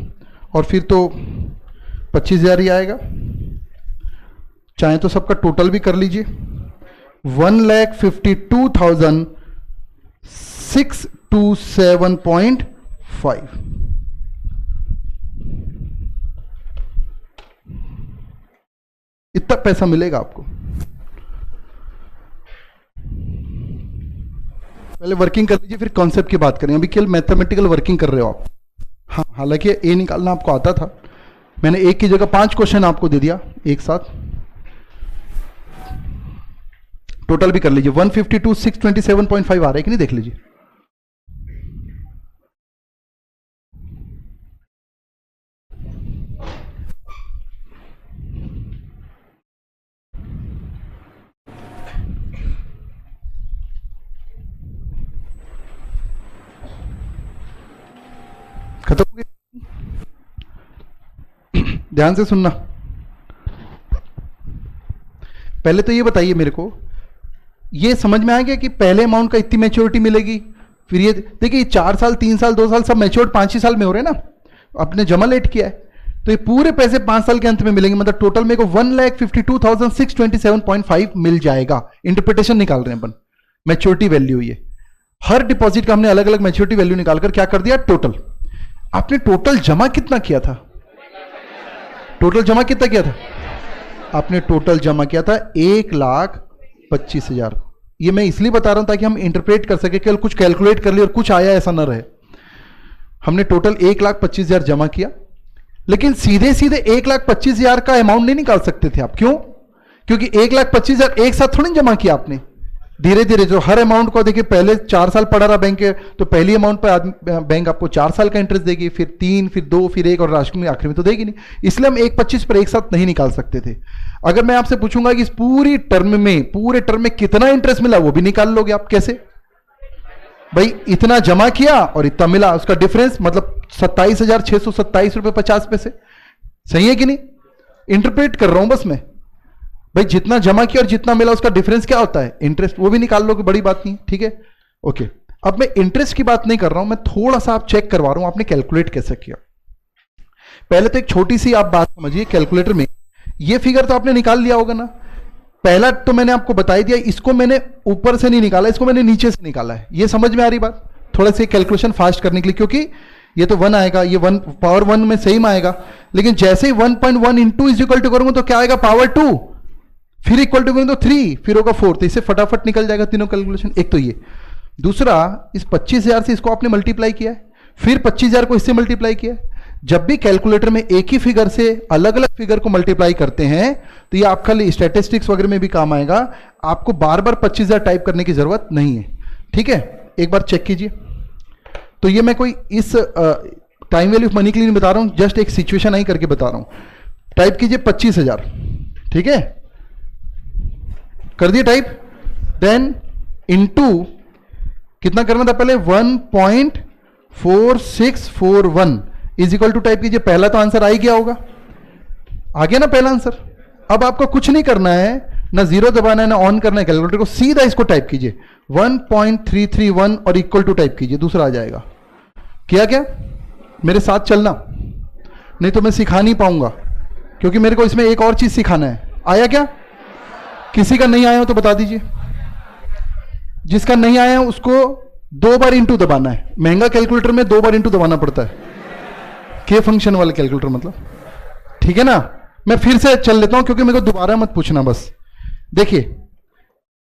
और फिर तो 25,000 ही आएगा। चाहे तो सबका टोटल भी कर लीजिए। 1,52,627.5। इतना पैसा मिलेगा आपको। पहले वर्किंग कर लीजिए, फिर कॉन्सेप्ट की बात करें। अभी केवल मैथमेटिकल वर्किंग कर रहे हो आप। हाँ, हालांकि ए निकालना आपको आता था, मैंने एक की जगह 5 क्वेश्चन आपको दे दिया एक साथ। टोटल भी कर लीजिए। 152,627.5 आ रहा है कि नहीं, देख लीजिए। खत्म हो गया? ध्यान से सुनना। पहले तो ये बताइए मेरे को, ये समझ में आ गया कि पहले अमाउंट का इतनी मैच्योरिटी मिलेगी, फिर ये देखिए 4 साल 3 साल 2 साल सब मैच्योर्ड 5 ही साल में हो रहे हैं ना, आपने जमा लेट किया है, तो ये पूरे पैसे 5 साल के अंत में मिलेंगे। मतलब टोटल मेरे को 1,52,627.5 मिल जाएगा। इंटरप्रिटेशन निकाल रहे हैं अपन, मैच्योरिटी वैल्यू। ये हर डिपॉजिट का हमने अलग अलग मैच्योरिटी वैल्यू निकालकर क्या कर दिया, टोटल। आपने टोटल जमा कितना किया था? टोटल जमा कितना किया था? आपने टोटल जमा किया था 1,25,000। ये मैं इसलिए बता रहा हूं ताकि हम इंटरप्रेट कर सके, केवल कुछ कैलकुलेट कर लिया और कुछ आया ऐसा ना रहे। हमने टोटल 1,25,000 जमा किया, लेकिन सीधे सीधे 1,25,000 का अमाउंट नहीं निकाल सकते थे आप। क्यों? क्योंकि 1,25,000 एक साथ थोड़ी जमा किया आपने, धीरे धीरे। जो हर अमाउंट को देखिए, पहले 4 साल पड़ा रहा बैंक के, तो पहली अमाउंट पर बैंक आपको 4 साल का इंटरेस्ट देगी, फिर 3, फिर 2, फिर 1 और लास्ट में आखिर में तो देगी नहीं। इसलिए हम 1,25,000 पर एक साथ नहीं निकाल सकते थे। अगर मैं आपसे पूछूंगा कि इस पूरे टर्म में कितना इंटरेस्ट मिला, वो भी निकाल लोगे आप। कैसे भाई? इतना जमा किया और इतना मिला, उसका डिफरेंस मतलब 27,627 रुपए 50 पैसे। सही है कि नहीं? इंटरप्रेट कर रहा हूं बस मैं। भाई जितना जमा किया और जितना मिला उसका डिफरेंस क्या होता है, इंटरेस्ट। वो भी निकाल लोगे, बड़ी बात नहीं। ठीक है, ओके। अब मैं इंटरेस्ट की बात नहीं कर रहा हूं, मैं थोड़ा सा आप चेक करवा रहा हूं आपने कैलकुलेट कैसे किया। पहले तो एक छोटी सी आप बात समझिए, कैलकुलेटर में ये फिगर तो आपने निकाल लिया होगा ना। पहला तो मैंने आपको बता ही दिया, इसको मैंने ऊपर से नहीं निकाला, इसको मैंने नीचे से निकाला है। ये समझ में आ रही बात? थोड़ा सा कैलकुलेशन फास्ट करने के लिए, क्योंकि ये तो 1 आएगा, ये 1 पावर 1 में सेम आएगा, लेकिन जैसे ही 1.1 इंटू इज इक्वल टू करूंगा तो क्या आएगा, पावर 2, फिर इक्वल टू करूंगा तो 3, फिर होगा 4। तो इससे फटाफट निकल जाएगा तीनों कैलकुलेशन। एक तो ये। दूसरा, इस 25,000 से इसको आपने मल्टीप्लाई किया है, फिर 25,000 को इससे मल्टीप्लाई किया है। जब भी कैलकुलेटर में एक ही फिगर से अलग अलग फिगर को मल्टीप्लाई करते हैं तो ये आपका स्टैटिस्टिक्स वगैरह में भी काम आएगा। आपको बार बार 25,000 टाइप करने की जरूरत नहीं है। ठीक है, एक बार चेक कीजिए। तो ये मैं कोई इस टाइम वैल्यू ऑफ मनी के लिए नहीं बता रहा हूं, जस्ट एक सिचुएशन आई करके बता रहा हूं। टाइप कीजिए 25,000। ठीक है, कर दिए टाइप। देन इनटू कितना करना था पहले, 1.4641 इज इक्वल टू टाइप कीजिए। पहला तो आंसर आ ही गया होगा, आ गया ना पहला आंसर। अब आपको कुछ नहीं करना है, ना जीरो दबाना है ना ऑन करना है कैलकुलेटर को, सीधा इसको टाइप कीजिए 1.331 और इक्वल टू टाइप कीजिए, दूसरा आ जाएगा। किया क्या? मेरे साथ चलना, नहीं तो मैं सिखा नहीं पाऊंगा, क्योंकि मेरे को इसमें एक और चीज सिखाना है। आया क्या? किसी का नहीं आया हो तो बता दीजिए। जिसका नहीं आया है उसको 2 बार इंटू दबाना है। महंगा कैलकुलेटर में 2 बार इंटू दबाना पड़ता है, के फंक्शन वाले कैलकुलेटर मतलब। ठीक है ना? मैं फिर से चल लेता हूं क्योंकि मेरे को दोबारा मत पूछना। बस देखिए,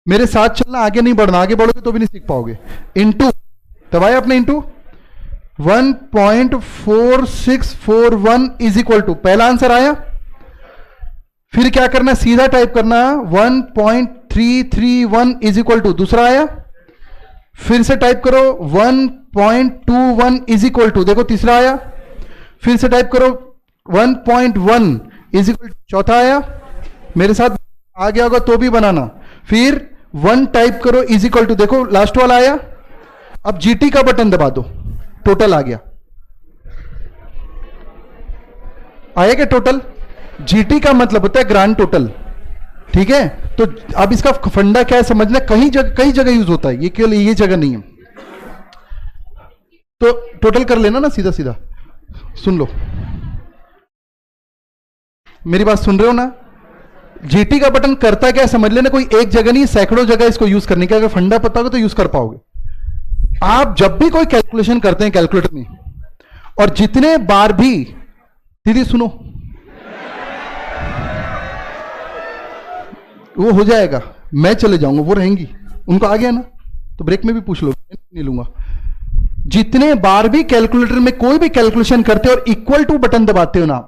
मेरे साथ चलना, आगे नहीं बढ़ना। आगे बढ़ोगे तो भी नहीं सीख पाओगे। इंटू दबाया आपने, इंटू 1.4641 इज इक्वल टू, पहला आंसर आया। फिर क्या करना, सीधा टाइप करना 1.331 इज इक्वल टू, दूसरा आया। फिर से टाइप करो 1.21 इज इक्वल टू, देखो तीसरा आया। फिर से टाइप करो 1.1 इज इक्वल टू, चौथा आया। मेरे साथ आ गया होगा तो भी बनाना। फिर 1 टाइप करो इज इक्वल टू, देखो लास्ट वाला आया। अब जीटी का बटन दबा दो, टोटल आ गया। आया क्या टोटल? जीटी का मतलब होता है ग्रांड टोटल। ठीक है, तो अब इसका फंडा क्या है समझना। कई जगह यूज होता है, ये केवल ये जगह नहीं है। तो टोटल कर लेना ना सीधा सीधा। सुन लो, मेरी बात सुन रहे हो ना? जीटी का बटन करता क्या समझ लेना, कोई एक जगह नहीं, सैकड़ों जगह इसको यूज करने का। अगर फंडा पता होगा तो यूज कर पाओगे। आप जब भी कोई कैलकुलेशन करते हैं कैलकुलेटर में, और जितने बार भी, दीदी सुनो, वो हो जाएगा, मैं चले जाऊंगा, वो रहेंगी, उनको आ गया ना तो ब्रेक में भी पूछ लो, नहीं लूंगा। जितने बार भी कैलकुलेटर में कोई भी कैलकुलेशन करते हो और इक्वल टू बटन दबाते हो ना,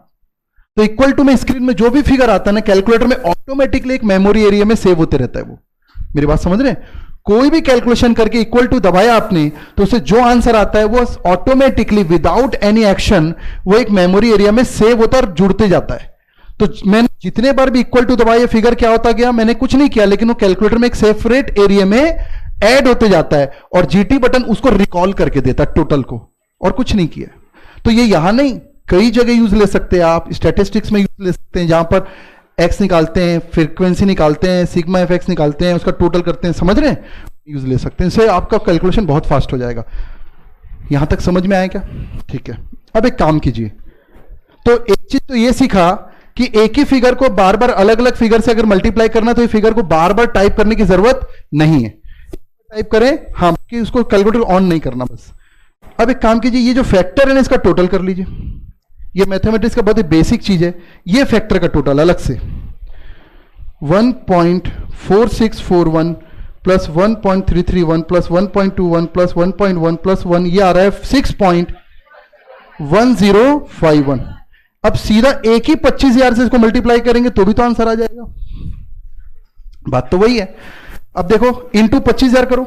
तो इक्वल टू में स्क्रीन में जो भी फिगर आता है ना कैलकुलेटर में, ऑटोमेटिकली एक मेमोरी एरिया में सेव होते रहता है वो। मेरी बात समझ रहे हैं? कोई भी कैलकुलेशन करके इक्वल टू दबाया आपने, तो उसे जो आंसर आता है वो ऑटोमेटिकली विदाउट एनी एक्शन वो एक मेमोरी एरिया में सेव होता है और जुड़ते जाता है। तो मैंने जितने बार भी इक्वल टू दबाया, फिगर क्या होता गया, मैंने कुछ नहीं किया, लेकिन वो कैलकुलेटर में एक सेपरेट एरिया में ऐड होते जाता है, और जीटी बटन उसको रिकॉल करके देता है टोटल को, और कुछ नहीं किया। तो ये यहां नहीं, कई जगह यूज ले सकते हैं आप। स्टैटिस्टिक्स में यूज ले सकते हैं, जहां पर एक्स निकालते हैं, फ्रीक्वेंसी निकालते हैं, सिग्मा एफ एक्स निकालते हैं, उसका टोटल करते हैं, समझ रहे हैं? यूज ले सकते हैं, इससे आपका कैलकुलेशन बहुत फास्ट हो जाएगा। यहां तक समझ में आया क्या? ठीक है, अब एक काम कीजिए। तो एक चीज तो ये सीखा कि एक ही फिगर को बार बार अलग अलग फिगर से अगर मल्टीप्लाई करना, तो ये फिगर को बार बार टाइप करने की जरूरत नहीं है। टाइप करें हाँ, कि उसको कैलकुलेटर ऑन नहीं करना बस। अब एक काम कीजिए, ये जो फैक्टर है ना, इसका टोटल कर लीजिए। ये मैथमेटिक्स का बहुत ही बेसिक चीज है। ये फैक्टर का टोटल अलग से 1.4641 प्लस 1.331 प्लस 1.21 प्लस 1.1 प्लस 1, ये आ रहा है 6.1051। अब सीधा एक ही 25,000 से इसको मल्टीप्लाई करेंगे तो भी तो आंसर आ जाएगा। बात तो वही है। अब देखो, इंटू 25,000 करो,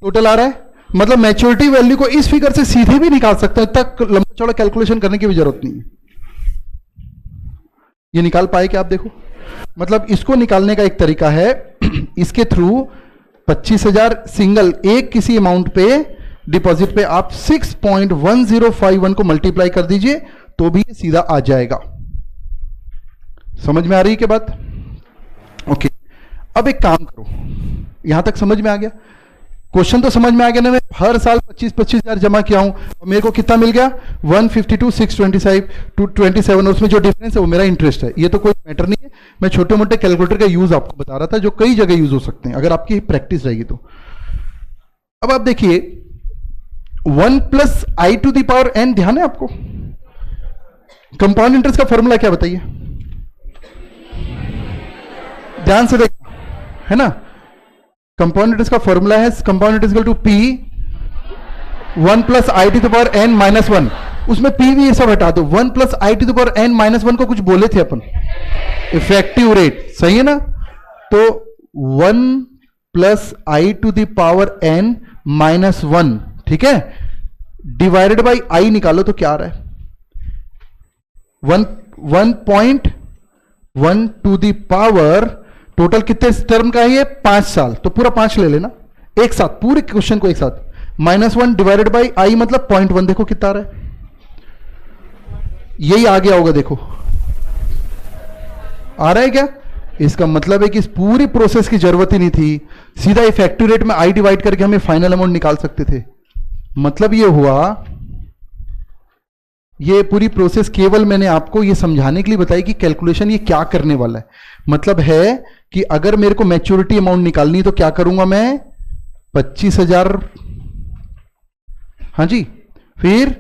टोटल आ रहा है। मतलब मैच्योरिटी वैल्यू को इस फिगर से सीधे भी निकाल सकते हैं, तक लंबा चौड़ा कैलकुलेशन करने की भी जरूरत नहीं है। ये निकाल पाए क्या आप? देखो, मतलब इसको निकालने का एक तरीका है, इसके थ्रू 25,000 सिंगल एक किसी अमाउंट पे डिपॉजिट पे आप 6.1051 को मल्टीप्लाई कर दीजिए तो भी सीधा आ जाएगा। समझ में आ रही है क्या बात? ओके, अब एक काम करो, यहां तक समझ में आ गया? क्वेश्चन तो समझ में आ गया ना? मैं हर साल 25,000 जमा किया हूं और मेरे को कितना मिल गया? 152, 625 227। उसमें जो डिफरेंस है वो मेरा इंटरेस्ट है। ये तो कोई मैटर नहीं है, मैं छोटे मोटे कैलकुलेटर का यूज आपको बता रहा था, जो कई जगह यूज हो सकते हैं अगर आपकी प्रैक्टिस रहेगी तो। अब आप देखिए, 1 plus I to the power n, ध्यान है आपको? कंपाउंड इंटरेस्ट का फॉर्मूला क्या बताइए? ध्यान से देखना, है ना? कंपाउंड इंटरेस्ट का फॉर्मूला है compound interest equal to P 1 plus I to the power n minus 1। उसमें पी भी ये सब हटा दो। 1 plus I to the power n minus 1 को कुछ बोले थे अपन, इफेक्टिव रेट, सही है ना? तो 1 plus I to the power n minus 1, ठीक है, डिवाइडेड बाई आई निकालो तो क्या आ रहा है? 1.1 टू द पावर, टोटल कितने टर्म का है ये? 5 साल, तो पूरा 5 ले लेना एक साथ, पूरे क्वेश्चन को एक साथ। -1 डिवाइडेड बाई आई मतलब 0.1, देखो कितना आ रहा है? यही आ गया होगा, देखो आ रहा है क्या? इसका मतलब है कि इस पूरी प्रोसेस की जरूरत ही नहीं थी, सीधा इफेक्टिव रेट में आई डिवाइड करके हमें फाइनल अमाउंट निकाल सकते थे। मतलब ये हुआ, ये पूरी प्रोसेस केवल मैंने आपको ये समझाने के लिए बताई कि कैलकुलेशन ये क्या करने वाला है। मतलब है कि अगर मेरे को मैच्योरिटी अमाउंट निकालनी तो क्या करूंगा मैं? 25,000, हाँ जी, फिर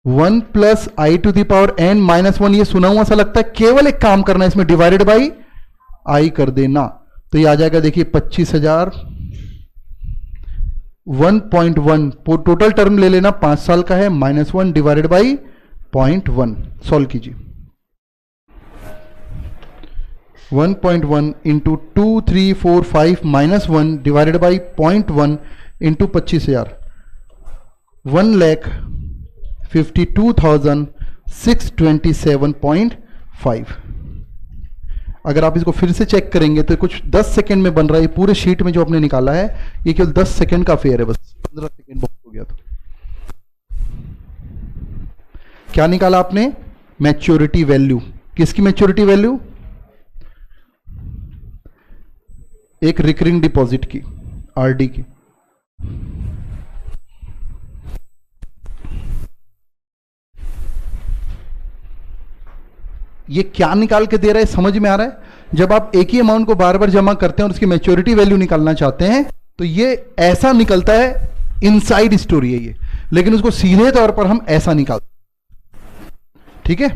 1 plus I to the power n minus 1, ये सुना हुआ सा लगता है, केवल एक काम करना है, इसमें डिवाइडेड बाई आई कर देना तो ये आ जाएगा। देखिए 25,000 1.1, टोटल टर्म ले लेना 5 साल का है, -1 डिवाइडेड बाई 0.1, सॉल्व कीजिए। 1.1 इंटू 2 3 4 5 -1 डिवाइडेड बाई 0.1 इंटू 25,000, 1,52,627.5। अगर आप इसको फिर से चेक करेंगे तो कुछ 10 सेकंड में बन रहा है। ये पूरे शीट में जो आपने निकाला है ये केवल 10 सेकंड का फेयर है, बस 15 सेकंड बहुत हो गया। तो क्या निकाला आपने? Maturity value. किसकी मैच्योरिटी वैल्यू? एक रिकरिंग डिपॉजिट की, आरडी की। ये क्या निकाल के दे रहा है समझ में आ रहा है? जब आप एक ही अमाउंट को बार बार जमा करते हैं और उसकी मैच्योरिटी वैल्यू निकालना चाहते हैं तो ये ऐसा निकलता है, इनसाइड स्टोरी है ये, लेकिन उसको सीधे तौर पर हम ऐसा निकालते हैं। ठीक है,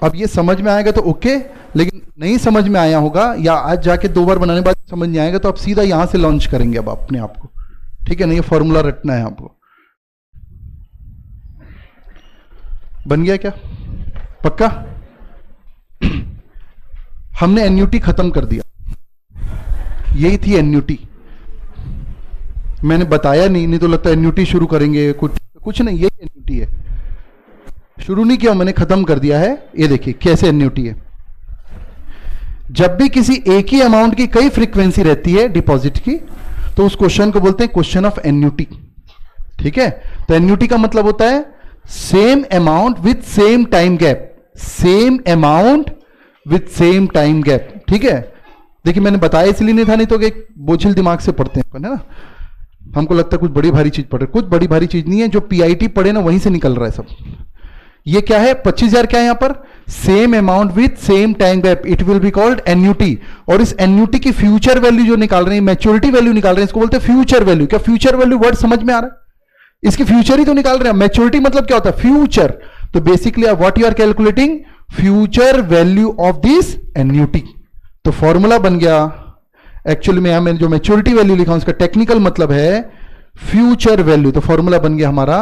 अब ये समझ में आएगा तो ओके, लेकिन नहीं समझ में आया होगा या आज जाके 2 बार बनाने के बाद समझ नहीं आएगा तो आप सीधा यहां से लॉन्च करेंगे अब अपने आप को। ठीक है ना, ये फॉर्मूला रटना है आपको। बन गया क्या? पक्का? हमने एन्युटी खत्म कर दिया, यही थी एन्युटी। मैंने बताया नहीं तो लगता है एन्युटी शुरू करेंगे, कुछ नहीं, यही एन्युटी है। शुरू नहीं किया मैंने, खत्म कर दिया है। ये देखिए कैसे एन्युटी है। जब भी किसी एक ही अमाउंट की कई फ्रीक्वेंसी रहती है डिपॉजिट की, तो उस क्वेश्चन को बोलते हैं क्वेश्चन ऑफ एन्युटी। ठीक है, तो एन्युटी का मतलब होता है same amount with same time gap, same amount with same time gap. ठीक है, देखिए मैंने बताया इसलिए नहीं था, नहीं तो एक बोझिल दिमाग से पढ़ते हैं है ना, हमको लगता है कुछ बड़ी भारी चीज पढ़ रहे, कुछ बड़ी भारी चीज नहीं है, जो पीआईटी पढ़े ना वहीं से निकल रहा है सब। ये क्या है? 25,000 क्या है यहां पर? Same amount with same time gap, it will be called annuity. और इस एन्युटी की फ्यूचर वैल्यू जो निकाल रहे हैं, मैच्योरिटी वैल्यू निकाल रहे हैं, इसको बोलते हैं फ्यूचर वैल्यू। क्या फ्यूचर वैल्यू वर्ड समझ में आ रहा है? इसकी फ्यूचर ही तो निकाल रहे हैं। मैच्योरिटी मतलब क्या होता है? फ्यूचर। तो basically what you are calculating? Future value of this annuity. तो फॉर्मूला बन गया, एक्चुअली में यहां मैंने जो मैच्योरिटी वैल्यू लिखा उसका टेक्निकल मतलब है फ्यूचर वैल्यू। तो फॉर्मूला बन गया हमारा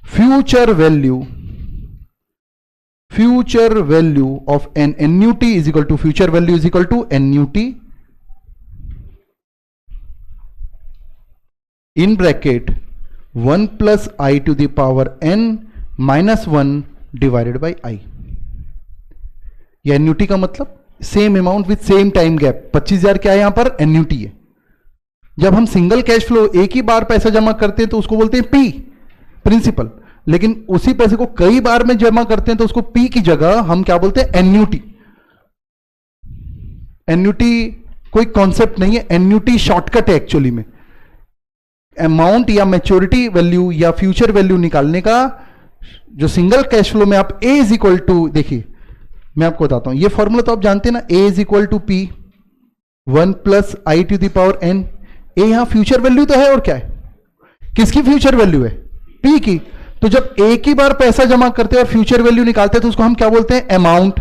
future value, future value of an annuity is equal to, future value is equal to annuity in bracket 1 plus I to the power n minus 1 divided by i. ये एन्युटी का मतलब same amount with same time gap. 25,000 क्या है यहां पर? Annuity है। जब हम सिंगल कैश फ्लो एक ही बार पैसा जमा करते हैं तो उसको बोलते हैं पी, प्रिंसिपल। लेकिन उसी पैसे को कई बार में जमा करते हैं तो उसको पी की जगह हम क्या बोलते हैं? एन्युटी। एन्युटी कोई कॉन्सेप्ट नहीं है, एन्युटी शॉर्टकट है एक्चुअली में। अमाउंट या मैच्योरिटी वैल्यू या फ्यूचर वैल्यू निकालने का जो सिंगल कैश फ्लो में आप ए इज इक्वल टू, देखिए मैं आपको बताता हूं, ये फॉर्मूला तो आप जानते हैं ना, A is equal to P 1 plus I to the power n। A यहां फ्यूचर वैल्यू तो है, और क्या है? किसकी फ्यूचर वैल्यू है? पी की। तो जब एक ही बार पैसा जमा करते हैं और फ्यूचर वैल्यू निकालते हैं तो उसको हम क्या बोलते हैं? अमाउंट।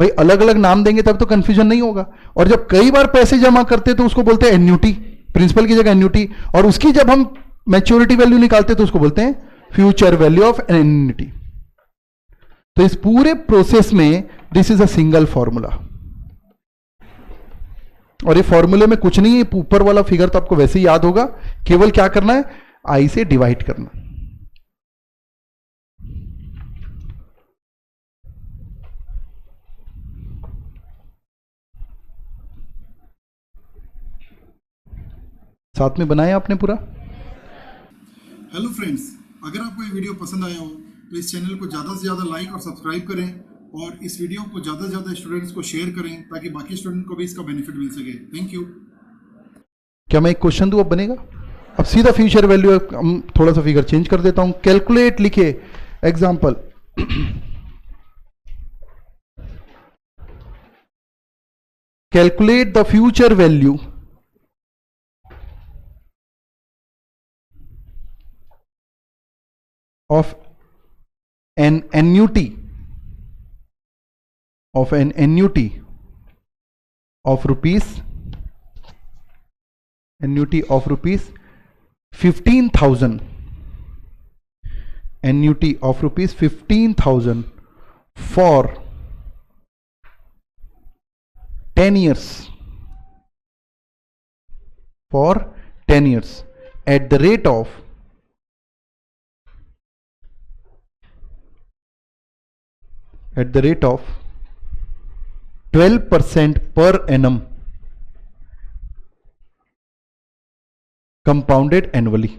भाई अलग अलग नाम देंगे तब तो कंफ्यूजन नहीं होगा। और जब कई बार पैसे जमा करते हैं तो उसको बोलते हैं एन्युटी, प्रिंसिपल की जगह एन्युटी। और उसकी जब हम मैच्योरिटी वैल्यू निकालते हैं तो उसको बोलते हैं फ्यूचर वैल्यू ऑफ एन्युटी। तो इस पूरे प्रोसेस में this is a single formula. और ये फॉर्मूले में कुछ नहीं है, ऊपर वाला फिगर तो आपको वैसे ही याद होगा, केवल क्या करना है? आई से डिवाइड करना। साथ में बनाया आपने पूरा। हेलो फ्रेंड्स, अगर आपको ये वीडियो पसंद आया हो तो इस चैनल को ज़्यादा से ज़्यादा लाइक और सब्सक्राइब करें और इस वीडियो को ज़्यादा से ज़्यादा स्टूडेंट्स को शेयर करें ताकि बाकी स्टूडेंट को भी इसका बेनिफिट मिल सके। Thank you. क्या मैं एक क्वेश्चन दूं, अब बनेगा? अब सीधा फ्यूचर वैल्यू, हम थोड़ा सा फिगर चेंज कर देता हूं। कैलकुलेट लिखे example, calculate the future value of an annuity of rupees 15,000, annuity of rupees 15,000 for 10 years, at the rate of 12% per annum, compounded annually.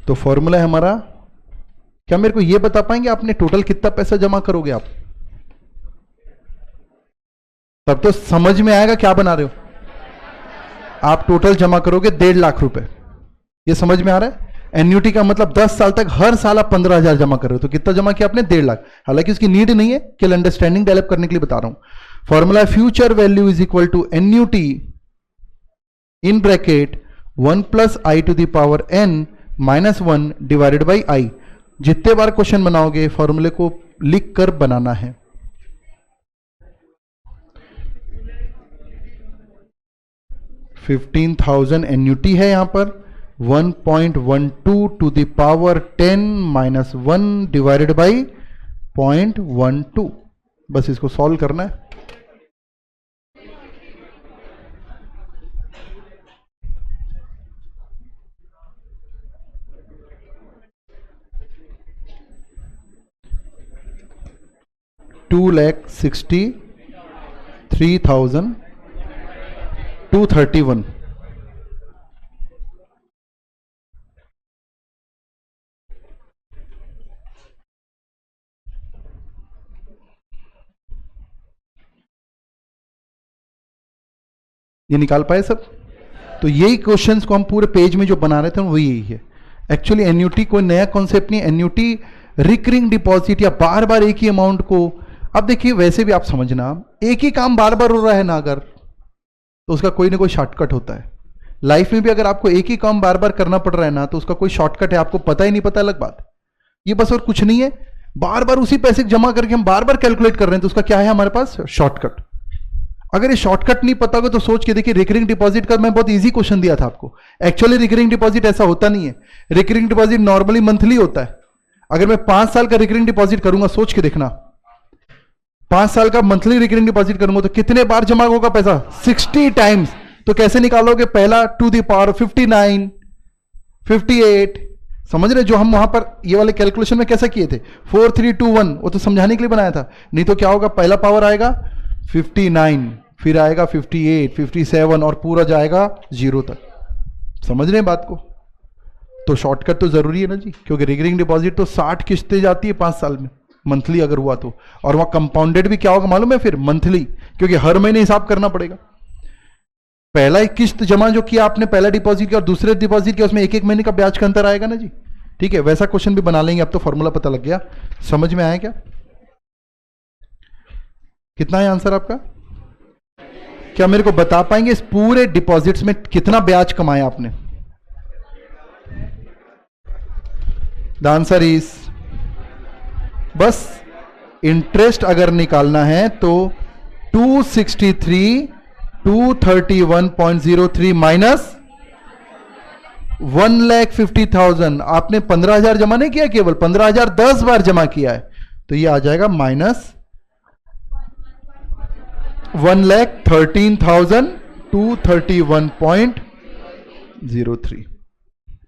तो फॉर्मूला है हमारा, क्या मेरे को ये बता पाएंगे आपने टोटल कितना पैसा जमा करोगे आप? तब तो समझ में आएगा क्या बना रहे हो। आप टोटल जमा करोगे 1.5 लाख रुपए। ये समझ में आ रहा है? एन्युटी का मतलब 10 साल तक हर साल आप 15,000 जमा कर रहे हो, तो कितना जमा किया आपने? 1.5 लाख। हालांकि उसकी नीड नहीं है, केवल अंडरस्टैंडिंग डेवलप करने के लिए बता रहा हूं। Formula future value is equal to annuity in bracket 1 plus I to the power n minus 1 divided by i. जितने बार क्वेश्चन बनाओगे फॉर्मूले को लिख कर बनाना है। $15,000 एन्युटी है यहां पर, 1.12 to the power 10 minus 1 divided by 0.12। बस इसको सॉल्व करना है। $2,63,231। ये निकाल पाए सब? तो यही क्वेश्चंस को हम पूरे पेज में जो बना रहे थे वो यही है। एक्चुअली एन्युटी कोई नया कॉन्सेप्ट नहीं। एन्युटी रिकरिंग डिपॉजिट या बार बार एक ही अमाउंट को, अब देखिए वैसे भी आप समझना, एक ही काम बार बार हो रहा है ना अगर, तो उसका कोई ना कोई शॉर्टकट होता है। लाइफ में भी अगर आपको एक ही काम बार बार करना पड़ रहा है ना, तो उसका कोई शॉर्टकट है, आपको पता ही नहीं पता, अलग बात। ये बस और कुछ नहीं है। बार बार उसी पैसे जमा करके हम बार बार कैलकुलेट कर रहे हैं, तो उसका क्या है हमारे पास? शॉर्टकट। अगर ये शॉर्टकट नहीं पता होगा तो सोच के देखिए, रिकरिंग डिपॉजिट का मैं बहुत इजी क्वेश्चन दिया था आपको। एक्चुअली रिकरिंग डिपॉजिट ऐसा होता नहीं है। रिकरिंग डिपॉजिट नॉर्मली मंथली होता है। अगर मैं 5 साल का रिकरिंग डिपॉजिट करूंगा, सोच के देखना, 5 साल का मंथली रिकरिंग डिपॉजिट करूंगा तो कितने बार जमा होगा पैसा? 60 टाइम्स। तो कैसे निकालोगे? पहला टू द पावर 59, 58, समझ रहे? जो हम वहां पर ये वाले कैलकुलेशन में कैसे किए थे, 4 3 2 1, वो तो समझाने के लिए बनाया था। नहीं तो क्या होगा? पहला पावर आएगा 59, फिर आएगा 58, 57 और पूरा जाएगा 0 तक। समझ रहे हैं बात को? तो शॉर्टकट तो जरूरी है ना जी, क्योंकि रिकरिंग डिपॉजिट तो 60 किस्तें जाती है 5 साल में, मंथली अगर हुआ तो। और वहां कंपाउंडेड भी क्या होगा मालूम है? फिर मंथली, क्योंकि हर महीने हिसाब करना पड़ेगा। पहला किस्त जमा जो किया आपने, पहला डिपॉजिट किया और दूसरे डिपॉजिट किया, उसमें 1-1 महीने का ब्याज का अंतर आएगा ना जी। ठीक है, वैसा क्वेश्चन भी बना लेंगे। अब तो फॉर्मूला पता लग गया। समझ में आया क्या? कितना है आंसर आपका? क्या मेरे को बता पाएंगे इस पूरे डिपॉजिट्स में कितना ब्याज कमाया आपने? द आंसर इज, बस इंटरेस्ट अगर निकालना है तो 263,231.03 माइनस 1,50,000। आपने 15,000 जमा नहीं किया, केवल 15,000 10 बार जमा किया है, तो ये आ जाएगा माइनस 1,13,231.03।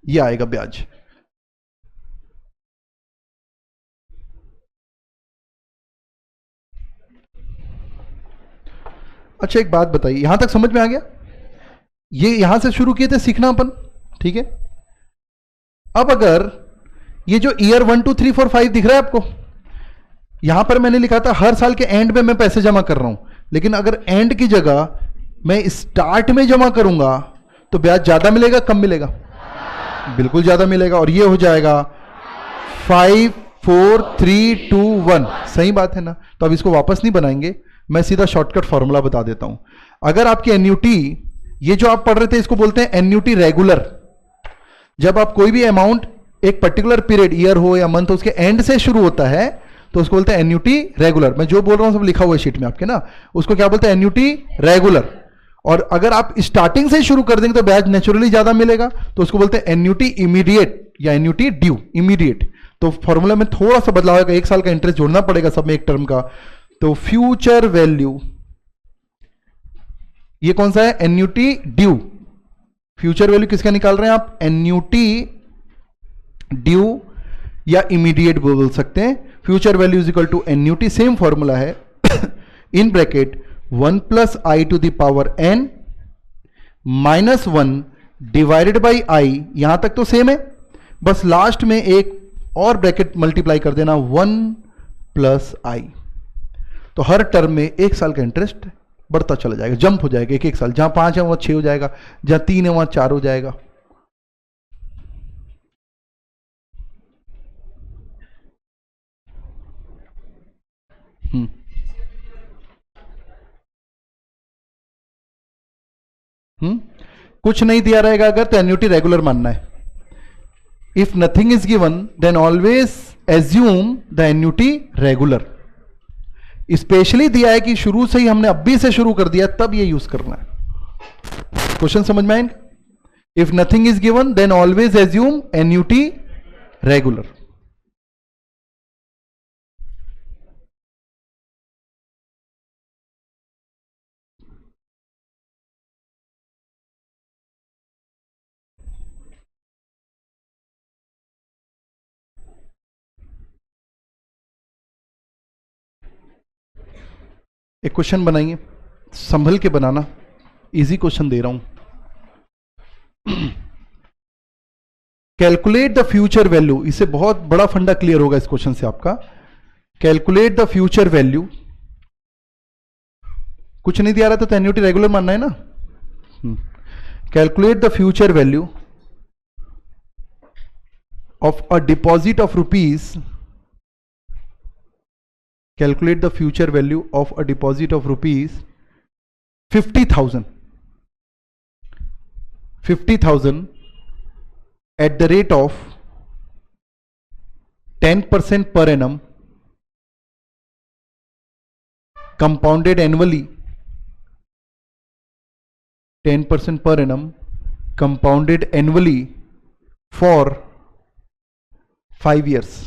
ये आएगा ब्याज। अच्छा एक बात बताइए, यहां तक समझ में आ गया? ये यहां से शुरू किए थे सीखना अपन, ठीक है? अब अगर ये जो ईयर 1 2 3 4 5 दिख रहा है आपको, यहां पर मैंने लिखा था हर साल के एंड में मैं पैसे जमा कर रहा हूं, लेकिन अगर एंड की जगह मैं स्टार्ट में जमा करूंगा तो ब्याज ज्यादा मिलेगा कम मिलेगा? बिल्कुल ज्यादा मिलेगा। और ये हो जाएगा 5 4 3 2 1। सही बात है ना? तो अब इसको वापस नहीं बनाएंगे, मैं सीधा शॉर्टकट फॉर्मूला बता देता हूं। अगर आपकी एन्युटी, ये जो आप पढ़ रहे थे इसको बोलते हैं एन्युटी रेगुलर। जब आप कोई भी अमाउंट एक पर्टिकुलर पीरियड, ईयर हो या मंथ हो, उसके एंड से शुरू होता है तो उसको बोलते हैं एन्युटी रेगुलर। मैं जो बोल रहा हूं सब लिखा हुआ है शीट में आपके ना, उसको क्या बोलते हैं? Annuity regular. और अगर आप स्टार्टिंग से शुरू कर देंगे तो ब्याज नेचुरली ज्यादा मिलेगा, तो उसको बोलते हैं एन्युटी इमीडिएट या एन्युटी ड्यू, इमीडिएट। तो फॉर्मूला में थोड़ा सा बदलाव होगा, 1 साल का इंटरेस्ट जोड़ना पड़ेगा सब में एक टर्म का। तो फ्यूचर वैल्यू, ये कौन सा है? Annuity due. फ्यूचर वैल्यू किसका निकाल रहे हैं आप? एन्युटी ड्यू या इमीडिएट बोल सकते हैं। Future value is equal to annuity, same formula है in bracket 1 plus I to the power n minus 1 divided by I. यहां तक तो सेम है, बस लास्ट में एक और ब्रैकेट मल्टीप्लाई कर देना, 1 प्लस आई। तो हर टर्म में 1 साल का इंटरेस्ट बढ़ता चला जाएगा, जंप हो जाएगा एक एक साल, जहां 5 है वहां 6 हो जाएगा, जहां 3 है वहां 4 हो जाएगा। कुछ नहीं दिया रहेगा अगर तो एन्युटी रेगुलर मानना है। If nothing is given then always assume the annuity regular. Specially दिया है कि शुरू से ही हमने अभी से शुरू कर दिया, तब ये यूज करना है। क्वेश्चन समझ में आएंगे? If nothing is given then always assume annuity regular. एक क्वेश्चन बनाइए, संभल के बनाना, इजी क्वेश्चन दे रहा हूं। कैलकुलेट द फ्यूचर वैल्यू, इससे बहुत बड़ा फंडा क्लियर होगा इस क्वेश्चन से आपका। कैलकुलेट द फ्यूचर वैल्यू, कुछ नहीं दिया रहा था तो एन्युटी रेगुलर मानना है ना। Calculate the future value of a deposit of rupees, calculate the future value of a deposit of rupees 50,000 at the rate of 10% per annum compounded annually, 10% per annum compounded annually for 5 years।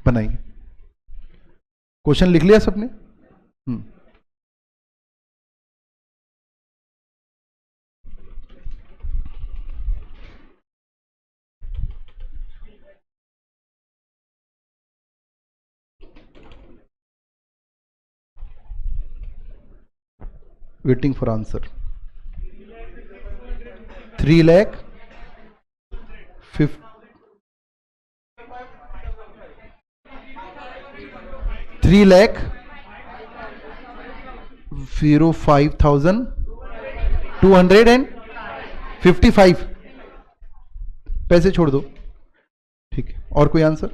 बनाइए। Question लिख लिया सबने? Waiting for answer. 3 lakh 3,05,255 पैसे छोड़ दो, ठीक है। और कोई आंसर?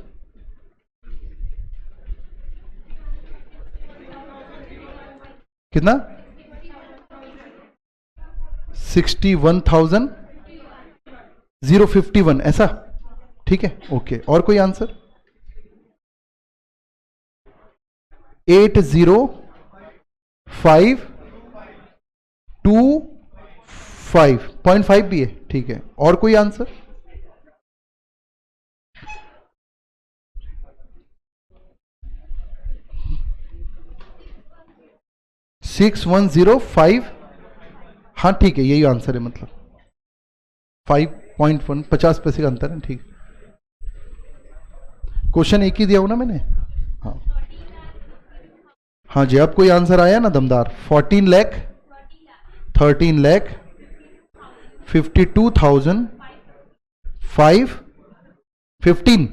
कितना? 61,051, ऐसा, ठीक है, ओके। और कोई आंसर? 80525.5 भी है, ठीक है। और कोई आंसर? $6,105, हाँ ठीक है, यही आंसर है, मतलब 5.1, 50 पैसे का अंतर है, ठीक। क्वेश्चन एक ही दिया हूं ना मैंने, हाँ हाँ जी। अब कोई आंसर आया ना दमदार? 14 लाख 13 लाख 52,515 50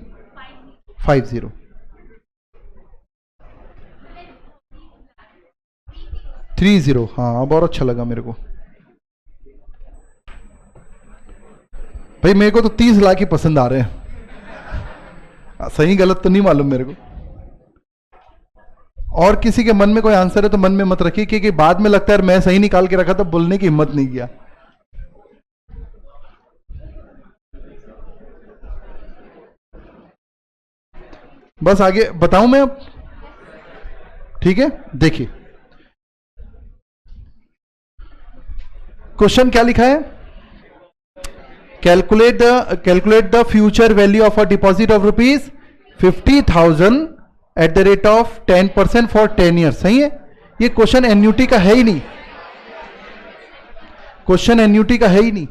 30। हाँ, अब और अच्छा लगा मेरे को भाई। मेरे को तो 30 लाख ही पसंद आ रहे हैं, सही गलत तो नहीं मालूम मेरे को। और किसी के मन में कोई आंसर है तो मन में मत रखिए, क्योंकि बाद में लगता है मैं सही निकाल के रखा था, बोलने की हिम्मत नहीं किया। बस आगे बताऊं मैं अब, ठीक है। देखिए क्वेश्चन क्या लिखा है? Calculate the future value of a deposit of rupees 50,000 at the rate of 10% for 10 year. सही है। ये क्वेश्चन एन्युटी का है ही नहीं, क्वेश्चन एन्युटी का है ही नहीं।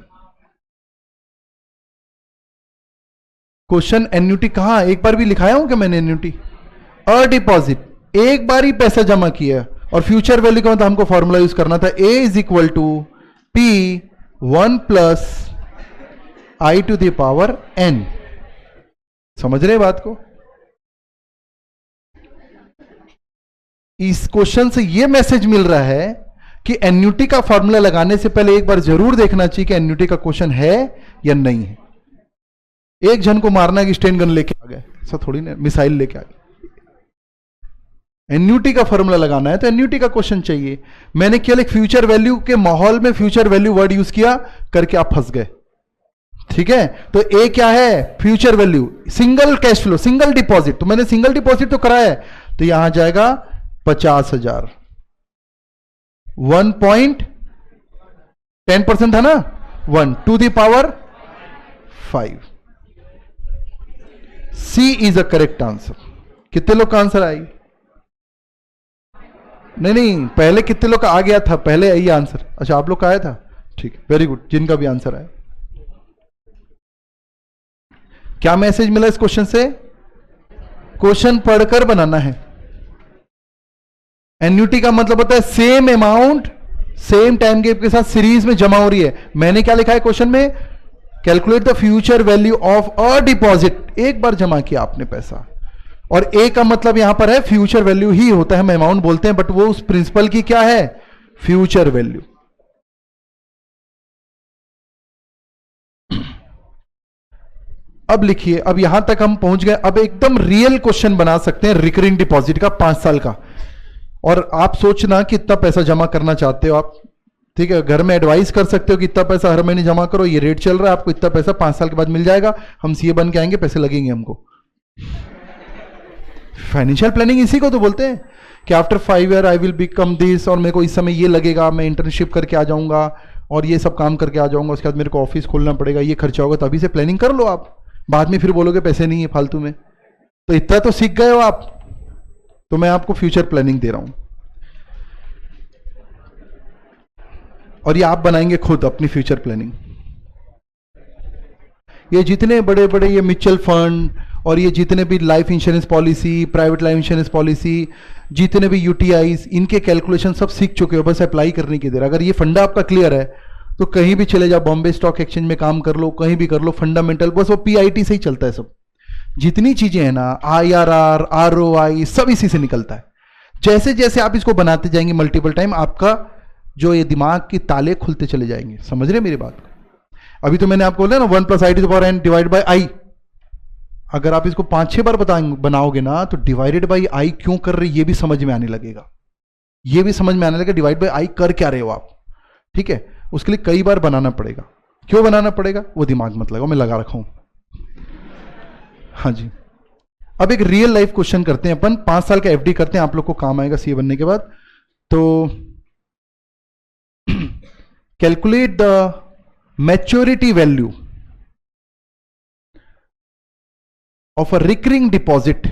क्वेश्चन एन्युटी कहां, एक बार भी लिखाया हूं क्या मैंने एन्युटी? अ डिपॉजिट एक बार ही पैसा जमा किया, और फ्यूचर वैल्यू का मतलब हमको फॉर्मूला यूज करना था, A is equal to P 1 plus I to the power N. समझ रहे बात को? इस क्वेश्चन से यह मैसेज मिल रहा है कि एन्युटी का फॉर्मूला लगाने से पहले एक बार जरूर देखना चाहिए कि एन्युटी का क्वेश्चन है या नहीं है। एक जन को मारना कि स्टेन गन लेके आ गए, ऐसा थोड़ी ना, मिसाइल लेके आ गए। एन्युटी का फॉर्मूला लगाना है तो एन्युटी का क्वेश्चन चाहिए। मैंने केवल एक फ्यूचर वैल्यू के माहौल में फ्यूचर वैल्यू वर्ड यूज किया करके आप फंस गए। ठीक है, तो ए क्या है? Future value, single cash flow, single deposit. तो मैंने सिंगल डिपॉजिट तो कराया है, तो यहां जाएगा 50,000। 1.10% था ना, 1 to the power 5। C is a correct answer. कितने लोग का आंसर आई? नहीं, पहले कितने लोग का आ गया था? पहले यही आंसर। अच्छा, आप लोग का आया था, ठीक है, वेरी गुड। जिनका भी आंसर आया, क्या मैसेज मिला इस क्वेश्चन से? क्वेश्चन पढ़कर बनाना है। एन्युटी का मतलब होता है same amount same time gap के साथ सीरीज में जमा हो रही है। मैंने क्या लिखा है क्वेश्चन में? Calculate the future value of a deposit. एक बार जमा किया आपने पैसा, और ए का मतलब यहां पर है फ्यूचर वैल्यू ही होता है, हम अमाउंट बोलते हैं, बट वो उस प्रिंसिपल की क्या है? Future value. अब लिखिए, अब यहां तक हम पहुंच गए। अब एकदम रियल क्वेश्चन बना सकते हैं रिकरिंग डिपॉजिट का, 5 साल का। और आप सोचना कि इतना पैसा जमा करना चाहते हो आप, ठीक है, घर में एडवाइस कर सकते हो कि इतना पैसा हर महीने जमा करो, ये रेट चल रहा है, आपको इतना पैसा 5 साल के बाद मिल जाएगा, हम सीए बन के आएंगे, पैसे लगेंगे हमको। फाइनेंशियल प्लानिंग इसी को तो बोलते हैं कि after 5 year I will become this, और मेरे को इस समय ये लगेगा, मैं इंटर्नशिप करके आ जाऊंगा और ये सब काम करके आ जाऊंगा, उसके बाद मेरे को ऑफिस खोलना पड़ेगा, ये खर्चा होगा। तो अभी से प्लानिंग कर लो आप, बाद में फिर बोलोगे पैसे नहीं है फालतू में। तो इतना तो सीख गए हो आप, तो मैं आपको फ्यूचर प्लानिंग दे रहा हूं, और ये आप बनाएंगे खुद अपनी फ्यूचर प्लानिंग। ये जितने बड़े बड़े ये म्यूचुअल फंड और ये जितने भी life insurance policy, private life insurance policy, जितने भी यूटीआईज, इनके कैलकुलेशन सब सीख चुके हो, बस अप्लाई करने की देर। अगर ये फंडा आपका क्लियर है तो कहीं भी चले जाओ, बॉम्बे स्टॉक एक्सचेंज में काम कर लो, कहीं भी कर लो, फंडामेंटल बस वो पीआईटी से ही चलता है सब। जितनी चीजें हैं ना, आईआरआर, आरओआई, सब इसी से निकलता है। जैसे जैसे आप इसको बनाते जाएंगे मल्टीपल टाइम, आपका जो ये दिमाग की ताले खुलते चले जाएंगे। समझ रहे मेरी बात? अभी तो मैंने आपको बोला ना 1 + i to the power n divide by I. अगर आप इसको 5-6 बार बनाओगे ना, तो डिवाइडेड बाई आई क्यों कर रहे, ये भी समझ में आने लगेगा। ये भी समझ में आने लगेगा डिवाइड बाई आई कर क्या रहे हो आप। ठीक है, उसके लिए कई बार बनाना पड़ेगा। क्यों बनाना पड़ेगा वो दिमाग मत लगाओ, मैं लगा रखा हूं। हाँ जी, अब एक रियल लाइफ क्वेश्चन करते हैं अपन। 5 साल का एफडी करते हैं, आप लोग को काम आएगा सीए बनने के बाद। तो calculate the maturity value of a recurring deposit.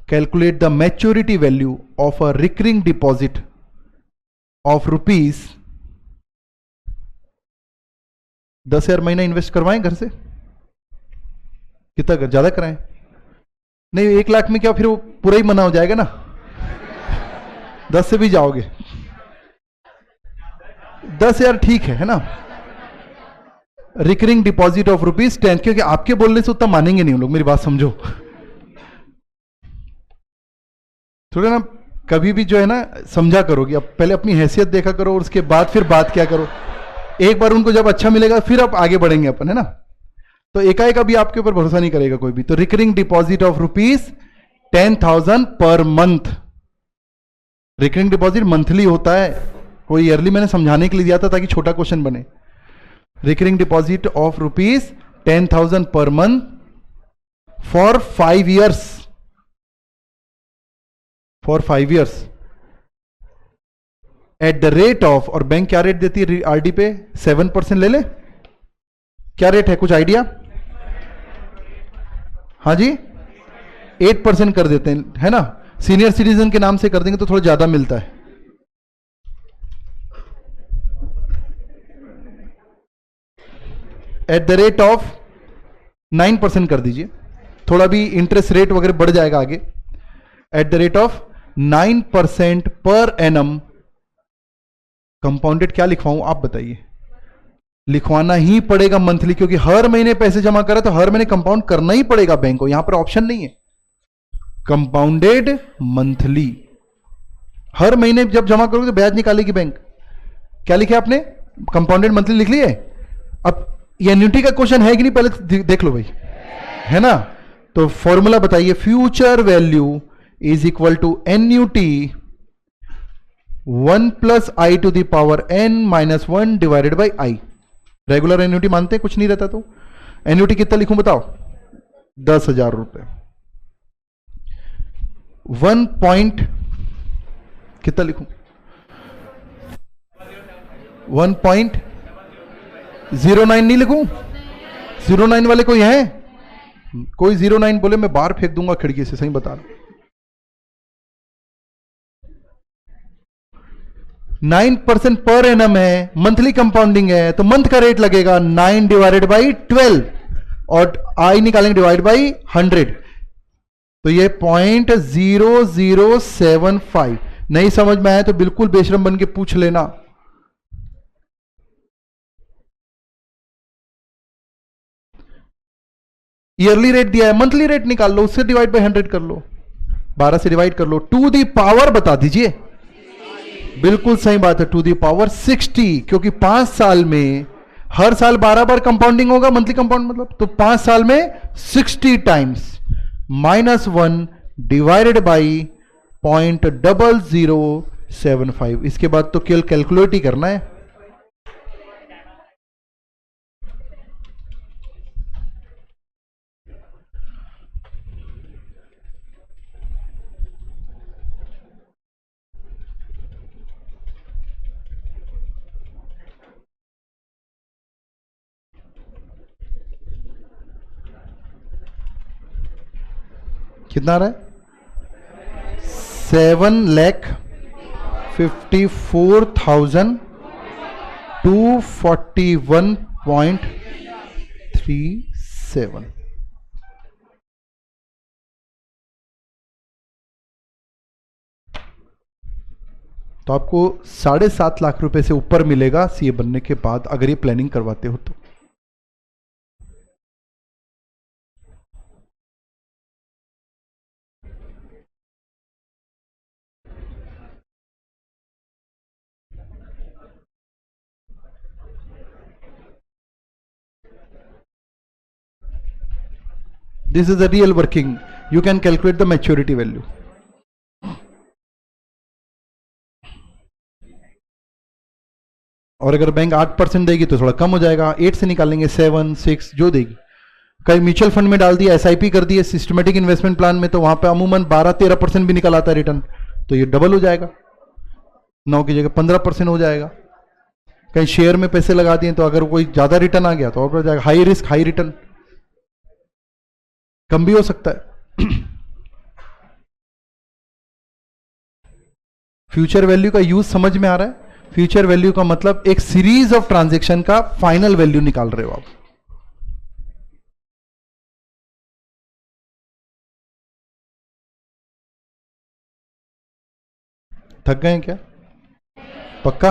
Calculate the maturity value of a recurring deposit of rupees 10,000 महीना इन्वेस्ट करवाएं घर से? कितना कर, ज्यादा कराएं? नहीं, 1 लाख में क्या फिर वो पूरा ही मना हो जाएगा ना। 10 से भी जाओगे, 10,000 ठीक है ना। रिकरिंग डिपॉजिट ऑफ ₹10, क्योंकि आपके बोलने से उतना मानेंगे नहीं लोग, मेरी बात समझो। थोड़ा ना कभी भी जो है ना समझा करोगे, अब पहले अपनी हैसियत देखा करो और उसके बाद फिर बात क्या करो। एक बार उनको जब अच्छा मिलेगा फिर आप आगे बढ़ेंगे अपन, है ना। तो एकाएक अभी आपके ऊपर भरोसा नहीं करेगा कोई भी। तो recurring deposit of ₹10,000 per month. Recurring deposit monthly होता है, कोई ईयरली मैंने समझाने के लिए दिया था ताकि छोटा क्वेश्चन बने। Recurring deposit of ₹10,000 per month for 5 years। For 5 years at the rate of, और बैंक क्या रेट देती है आरडी पे? 7% ले ले। क्या रेट है, कुछ आइडिया? हाँ जी, 8% कर देते हैं, है ना। सीनियर सिटीजन के नाम से कर देंगे तो थोड़ा ज्यादा मिलता है। एट द रेट ऑफ 9% कर दीजिए, थोड़ा भी इंटरेस्ट रेट वगैरह बढ़ जाएगा आगे। At the rate of 9% per annum. Compounded क्या लिखवाऊं आप बताइए? लिखवाना ही पड़ेगा मंथली, क्योंकि हर महीने पैसे जमा करा तो हर महीने कंपाउंड करना ही पड़ेगा बैंक को, यहां पर ऑप्शन नहीं है। कंपाउंडेड मंथली हर महीने जब जमा करोगे तो ब्याज निकालेगी बैंक। क्या लिखे आपने? कंपाउंडेड मंथली लिख लिए। अब ये एन्युटी का क्वेश्चन है कि नहीं, पहले देख लो भाई, है ना? तो फॉर्मूला बताइए, future value is equal to annuity 1 plus I to the power n minus 1 divided by i. Regular annuity मानते हैं, कुछ नहीं रहता तो एन्युटी कितना लिखूं बताओ? 10,000 रुपए। 1 पॉइंट कितना लिखूं? 1.09 नहीं लिखूं? 09 वाले कोई है? कोई 09 बोले मैं बाहर फेंक दूंगा खिड़की से, सही बता रहा हूं। 9% पर एनम है, मंथली कंपाउंडिंग है, तो मंथ का रेट लगेगा 9 डिवाइडेड बाई 12 और आई निकालेंगे डिवाइड बाई 100, तो ये 0.0075। नहीं समझ में आया तो बिल्कुल बेशरम बन के पूछ लेना। ईयरली रेट दिया है, मंथली रेट निकाल लो, उससे डिवाइड बाई 100 कर लो, 12 से डिवाइड कर लो। टू दी पावर बता दीजिए। बिल्कुल सही बात है, टू दी पावर 60, क्योंकि 5 साल में हर साल 12 बार कंपाउंडिंग होगा, मंथली कंपाउंड मतलब, तो 5 साल में 60 टाइम्स -1 डिवाइडेड बाई 0.0075। इसके बाद तो केवल कैलकुलेट ही करना है। कितना आ रहा है? 7,54,241.37। तो आपको 7.5 लाख रुपए से ऊपर मिलेगा सीए बनने के बाद, अगर ये प्लानिंग करवाते हो तो। This is the real working. You can calculate the maturity value. और अगर बैंक 8% देगी तो थोड़ा कम हो जाएगा, 8 से निकालेंगे, 7, 6 जो देगी। कहीं म्यूचुअल फंड में डाल दिया, एसआईपी कर दी है, सिस्टमेटिक इन्वेस्टमेंट प्लान में, तो वहां पे अमूमन 12-13% भी निकल आता है रिटर्न, तो ये डबल हो जाएगा, 9 की जगह 15% हो जाएगा। कहीं शेयर में पैसे लगा दिए तो अगर कोई ज्यादा रिटर्न आ गया तो और बढ़ जाएगा। हाई रिस्क हाई रिटर्न, कम भी हो सकता है। फ्यूचर वैल्यू का यूज समझ में आ रहा है? फ्यूचर वैल्यू का मतलब एक सीरीज ऑफ ट्रांजैक्शन का फाइनल वैल्यू निकाल रहे हो आप। थक गए हैं क्या? पक्का?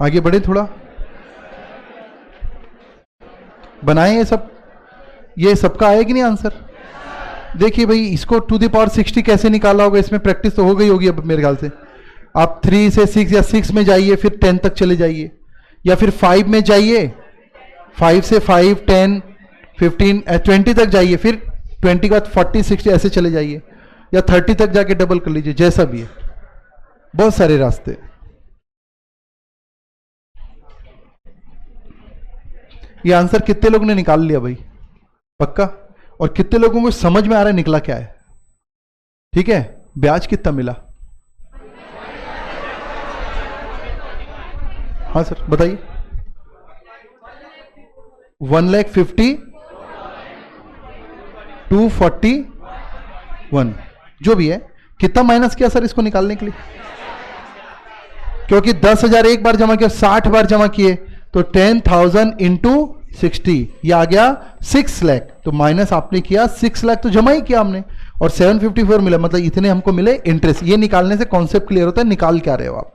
आगे बढ़े थोड़ा, बनाए ये सब। ये सबका आया कि नहीं आंसर? देखिए भाई, इसको टू द पावर 60 कैसे निकाला होगा, इसमें प्रैक्टिस तो हो गई होगी अब मेरे ख्याल से। आप 3 से 6 या 6 में जाइए, फिर 10 तक चले जाइए, या फिर 5 में जाइए, 5 से 5, 10, 15, 20 तक जाइए, फिर 20 के बाद 40, 60 ऐसे चले जाइए, या 30 तक जाके डबल कर लीजिए, जैसा भी है, बहुत सारे रास्ते। ये आंसर कितने लोगों ने निकाल लिया भाई? पक्का? और कितने लोगों को समझ में आ रहा है निकला क्या है? ठीक है, ब्याज कितना मिला? हाँ सर बताइए। 1,50,241, जो भी है। कितना माइनस किया सर इसको निकालने के लिए? क्योंकि 10,000 एक बार जमा किया, 60 बार जमा किए, तो 10,000 इंटू 60, ये आ गया 6 लाख। तो माइनस आपने किया 6 लाख, तो जमा ही किया हमने, और 754 मिला, मतलब इतने हमको मिले इंटरेस्ट। ये निकालने से कॉन्सेप्ट क्लियर होता है, निकाल क्या रहे हो आप।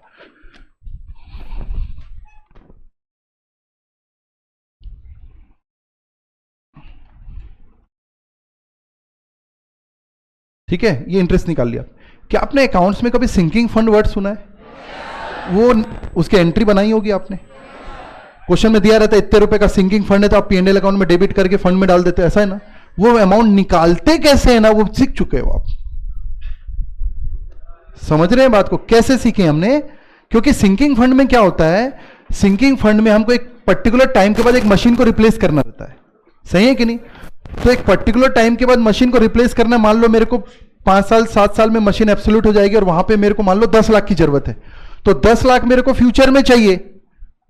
ठीक है, ये इंटरेस्ट निकाल लिया। क्या आपने अकाउंट्स में कभी सिंकिंग फंड वर्ड सुना है? वो उसके एंट्री बनाई होगी आपने। क्वेश्चन में दिया रहता है इतने रुपए का सिंकिंग फंड है, तो आप पीएनएल अकाउंट में डेबिट करके फंड में डाल देते, ऐसा है ना। वो अमाउंट निकालते कैसे है ना, वो सीख चुके हो आप। समझ रहे हैं बात को? कैसे सीखे हमने? क्योंकि सिंकिंग फंड में क्या होता है, सिंकिंग फंड में हमको एक पर्टिकुलर टाइम के बाद एक मशीन को रिप्लेस करना रहता है, सही है कि नहीं? तो एक पर्टिकुलर टाइम के बाद मशीन को रिप्लेस करना, मान लो मेरे को 5 साल 7 साल में मशीन एब्सोल्यूट हो जाएगी और वहां पे मेरे को मान लो 10 लाख की जरूरत है, तो 10 लाख मेरे को फ्यूचर में चाहिए।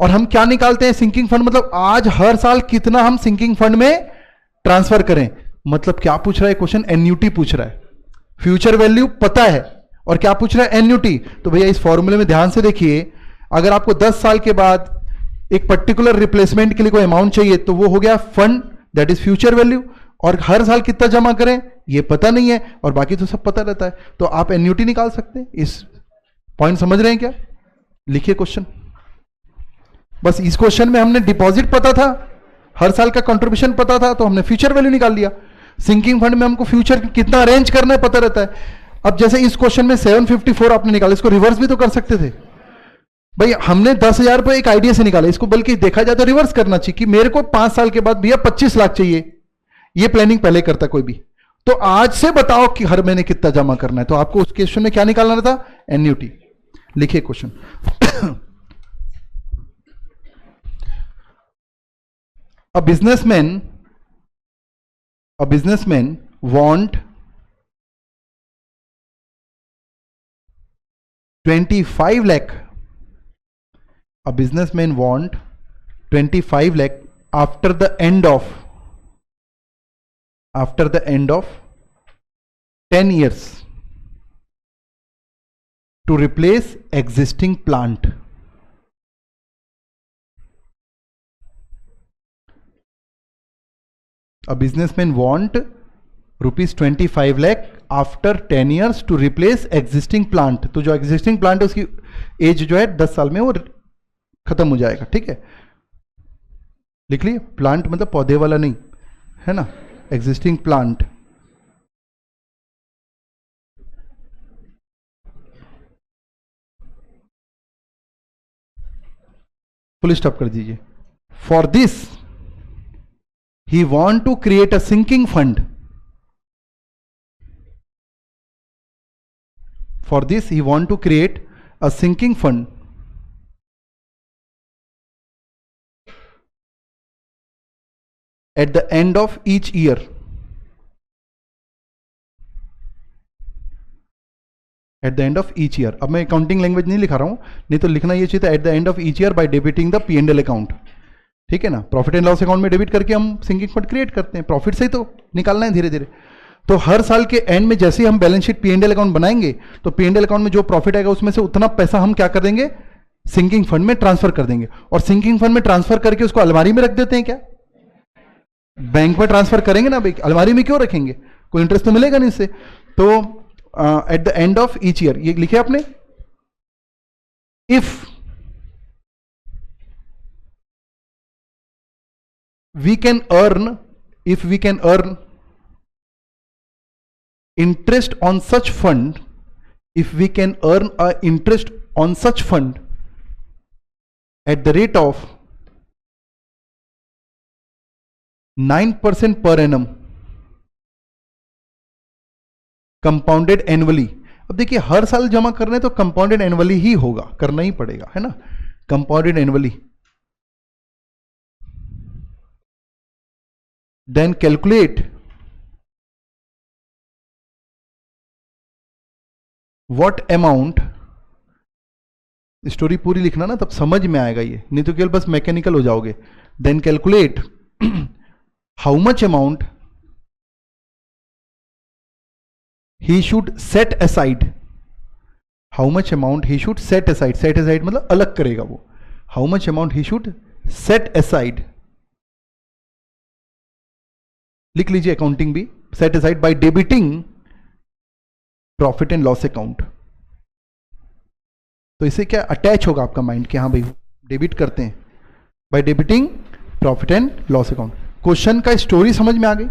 और हम क्या निकालते हैं? Sinking fund. मतलब आज हर साल कितना हम सिंकिंग फंड में ट्रांसफर करें। मतलब क्या पूछ रहा है क्वेश्चन? एन्यूटी पूछ रहा है। फ्यूचर वैल्यू पता है और क्या पूछ रहा है? एन्यूटी। तो भैया इस फॉर्मूले में ध्यान से देखिए, अगर आपको 10 साल के बाद एक पर्टिकुलर रिप्लेसमेंट के लिए कोई अमाउंट चाहिए, तो वो हो गया fund, that is future value. और हर साल कितना जमा करें ये पता नहीं है, और बाकी तो सब पता रहता है। तो आप एन्यूटी निकाल सकते हैं। इस पॉइंट समझ रहे हैं क्या? लिखिए क्वेश्चन। बस इस क्वेश्चन में हमने डिपॉजिट पता था, हर साल का कंट्रीब्यूशन पता था, तो हमने फ्यूचर वैल्यू निकाल लिया। सिंकिंग फंड में हमको फ्यूचर कितना अरेंज करना है पता रहता है। अब जैसे इस क्वेश्चन में 754 आपने निकाला, इसको रिवर्स भी तो कर सकते थे भाई। हमने 10,000 रुपए एक आइडिया से निकाला, इसको बल्कि देखा जाए तो रिवर्स करना चाहिए कि मेरे को 5 साल के बाद भैया 25 लाख चाहिए। ये प्लानिंग पहले करता कोई भी, तो आज से बताओ कि हर महीने कितना जमा करना है। तो आपको उस क्वेश्चन में क्या निकालना था? एन्यूटी। लिखिए question. A businessman want 25 lakh. A businessman want 25 lakh after the end of 10 years to replace existing plant. A businessman want rupees 25 lakh after 10 years to replace existing plant. तो जो existing plant है उसकी as जो है 10 साल में वो खत्म हो जाएगा। ठीक है, लिख लिए। प्लांट मतलब पौधे वाला नहीं है ना, existing plant। फुल स्टॉप कर दीजिए। For this he want to create a sinking fund. For this he want to create a sinking fund at the end of each year. At the end of each year. अब मैं accounting language नहीं लिखा रहा हूं, नहीं तो लिखना ये चाहिए था at the end of each year by debiting the P&L account. ठीक है ना, प्रॉफिट एंड लॉस अकाउंट में डेबिट करके हम सिंकिंग फंड क्रिएट करते हैं। प्रॉफिट से ही तो निकालना है धीरे धीरे। तो हर साल के एंड में जैसे ही हम बैलेंस शीट P&L अकाउंट बनाएंगे, तो P&L अकाउंट में जो प्रॉफिट आएगा उसमें से उतना पैसा हम क्या कर देंगे? सिंकिंग फंड में ट्रांसफर कर देंगे। और सिंकिंग फंड में ट्रांसफर करके उसको अलमारी में रख देते हैं। क्या बैंक में ट्रांसफर करेंगे ना भाई, अलमारी में क्यों रखेंगे? कोई इंटरेस्ट तो मिलेगा नहीं इससे। तो at the end of each year, ये लिखे आपने। If we can earn interest on such fund, if we can earn a interest on such fund at the rate of 9% per annum compounded annually। अब देखिए हर साल जमा करने तो compounded annually ही होगा, करना ही पड़ेगा, है ना, compounded annually. Then calculate what amount, story पूरी लिखना ना, तब समझ में आएगा ये, नहीं तो केवल बस मैकेनिकल हो जाओगे। Then calculate how much amount he should set aside. How much amount he should set aside. Set aside मतलब अलग करेगा वो। How much amount he should set aside. लिख लीजिए अकाउंटिंग भी, set aside by debiting profit and loss account. तो इससे क्या अटैच होगा आपका माइंड कि हाँ भाई डेबिट करते हैं by debiting profit and loss account. Question का स्टोरी समझ में आ गई?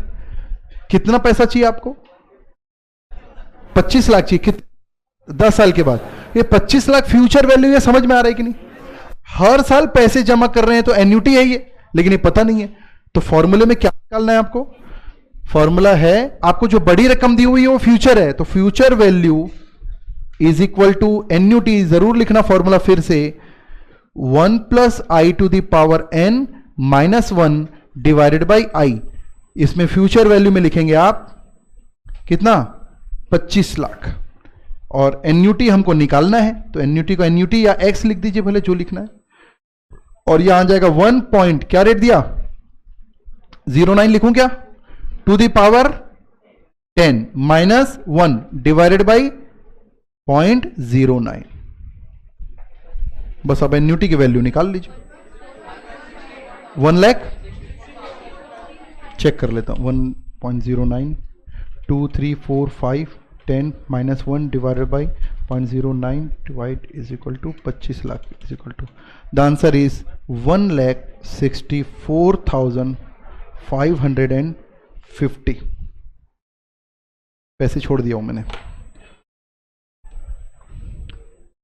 कितना पैसा चाहिए आपको? 25 लाख चाहिए कित 10 साल के बाद। ये 25 लाख फ्यूचर वैल्यू है, समझ में आ रहा है कि नहीं? हर साल पैसे जमा कर रहे हैं तो एन्युटी है ये, लेकिन ये पता नहीं है। तो फॉर्मूले में क्या निकालना है आपको? फॉर्मूला है आपको जो बड़ी रकम दी हुई है वो फ्यूचर है, तो future value is equal to annuity, जरूर लिखना फॉर्मूला फिर से, 1 plus I to the power n minus 1 divided by i. इसमें फ्यूचर वैल्यू में लिखेंगे आप कितना? 25 लाख। और एन्युटी हमको निकालना है, तो एन्युटी को एन्युटी या एक्स लिख दीजिए भले, जो लिखना है। और यहां आ जाएगा 1 पॉइंट, क्या रेट दिया? 09 लिखूं क्या? To the power 10 minus 1 divided by 0.09। बस अब एन्युटी की वैल्यू निकाल लीजिए। 1 लाख चेक कर लेता हूं, 1.09 2 3 4 5 10 minus 1 divided by 0.09 divide is equal to 25 lakh is equal to, the answer is 1,64,550। पैसे छोड़ दिया हूं मैंने।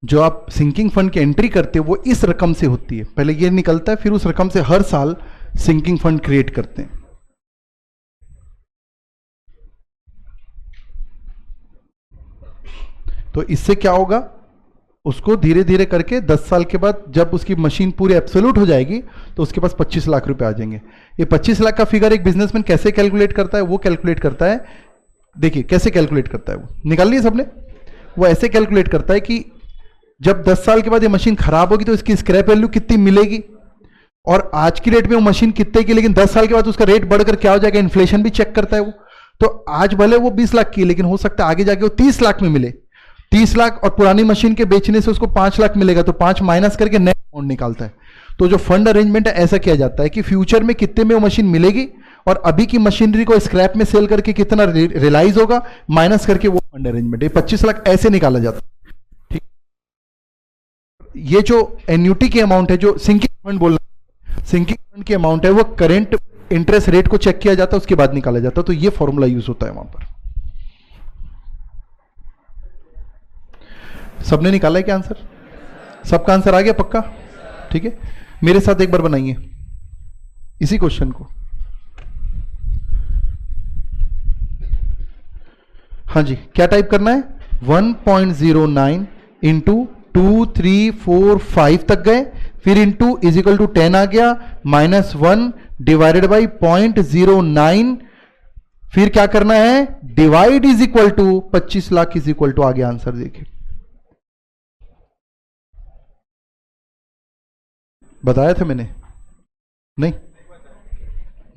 जो आप सिंकिंग फंड की एंट्री करते हो वो इस रकम से होती है, पहले ये निकलता है, फिर उस रकम से हर साल सिंकिंग फंड क्रिएट करते हैं। तो इससे क्या होगा? उसको धीरे धीरे करके 10 साल के बाद जब उसकी मशीन पूरी एब्सोल्यूट हो जाएगी तो उसके पास 25 लाख रुपए आ जाएंगे। ये 25 लाख का फिगर एक बिजनेसमैन कैसे कैलकुलेट करता है? वो कैलकुलेट करता है, देखिए कैसे कैलकुलेट करता है, वो निकाल लिया सबने। वो ऐसे कैलकुलेट करता है कि जब 10 साल के बाद ये मशीन खराब होगी तो इसकी स्क्रैप वैल्यू कितनी मिलेगी, और आज की रेट में वो मशीन कितने की, लेकिन 10 साल के बाद उसका रेट बढ़कर क्या हो जाएगा, इन्फ्लेशन भी चेक करता है वो। तो आज भले वो 20 लाख की, लेकिन हो सकता है आगे जाके वो 30 लाख में मिले। 30 लाख और पुरानी मशीन के बेचने से उसको 5 लाख मिलेगा, तो 5 माइनस करके नेट अमाउंट निकालता है। तो जो फंड अरेंजमेंट है ऐसा किया जाता है कि फ्यूचर में कितने में वो मशीन मिलेगी और अभी की मशीनरी को स्क्रैप में सेल करके कितना रियलाइज होगा, माइनस करके वो फंड अरेंजमेंट। ये 25 लाख ऐसे निकाला जाता है। ठीक, ये जो एन्युटी की अमाउंट है, जो सिंकिंग फंड बोल रहा है, सिंकिंग फंड की अमाउंट है, वो करेंट इंटरेस्ट रेट को चेक किया जाता है, उसके बाद निकाला जाता है। तो ये फॉर्मूला यूज होता है वहां पर। सबने निकाला है क्या आंसर? सबका आंसर आ गया पक्का? ठीक है, मेरे साथ एक बार बनाइए इसी क्वेश्चन को। हाँ जी, क्या टाइप करना है? 1.09 इंटू 2 3 4 5 तक गए, फिर इंटू इज इक्वल टू 10 आ गया, माइनस 1 डिवाइडेड बाई 0.09, फिर क्या करना है? Divide is equal to 25 lakh is equal to, आ गया आंसर। देखिए बताया था मैंने? नहीं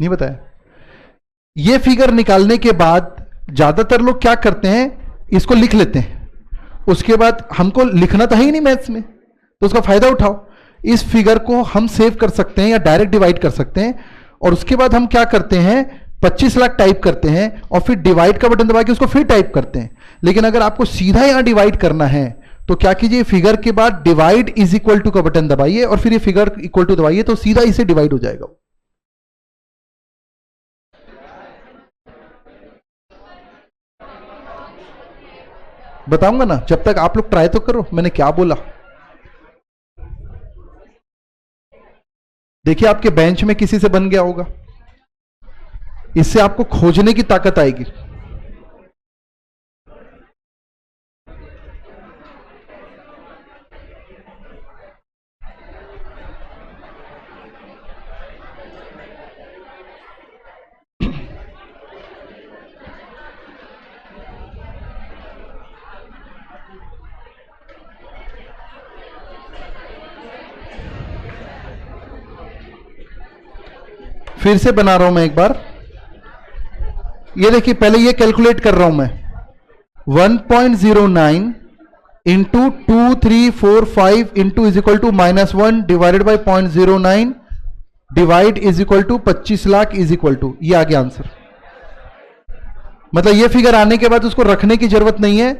बताया। ये फिगर निकालने के बाद ज्यादातर लोग क्या करते हैं, इसको लिख लेते हैं, उसके बाद हमको लिखना तो है ही नहीं मैथ्स में, तो उसका फायदा उठाओ। इस फिगर को हम सेव कर सकते हैं या डायरेक्ट डिवाइड कर सकते हैं, और उसके बाद हम क्या करते हैं, 25 लाख टाइप करते हैं और फिर डिवाइड का बटन दबा के उसको फिर टाइप करते हैं। लेकिन अगर आपको सीधा यहां डिवाइड करना है तो क्या कीजिए, फिगर के बाद डिवाइड इज इक्वल टू का बटन दबाइए और फिर ये फिगर इक्वल टू दबाइए, तो सीधा इसे डिवाइड हो जाएगा। बताऊंगा ना, जब तक आप लोग ट्राई तो करो। मैंने क्या बोला? देखिए आपके बेंच में किसी से बन गया होगा, इससे आपको खोजने की ताकत आएगी। फिर से बना रहा हूं मैं एक बार। ये देखिए, पहले ये कैलकुलेट कर रहा हूं मैं, 1.09 into 2 3 4 5 into is equal to -1 divided by 0.09 divide is equal to 25 lakh is equal to, ये आ गया आंसर। मतलब ये फिगर आने के बाद उसको रखने की जरूरत नहीं है,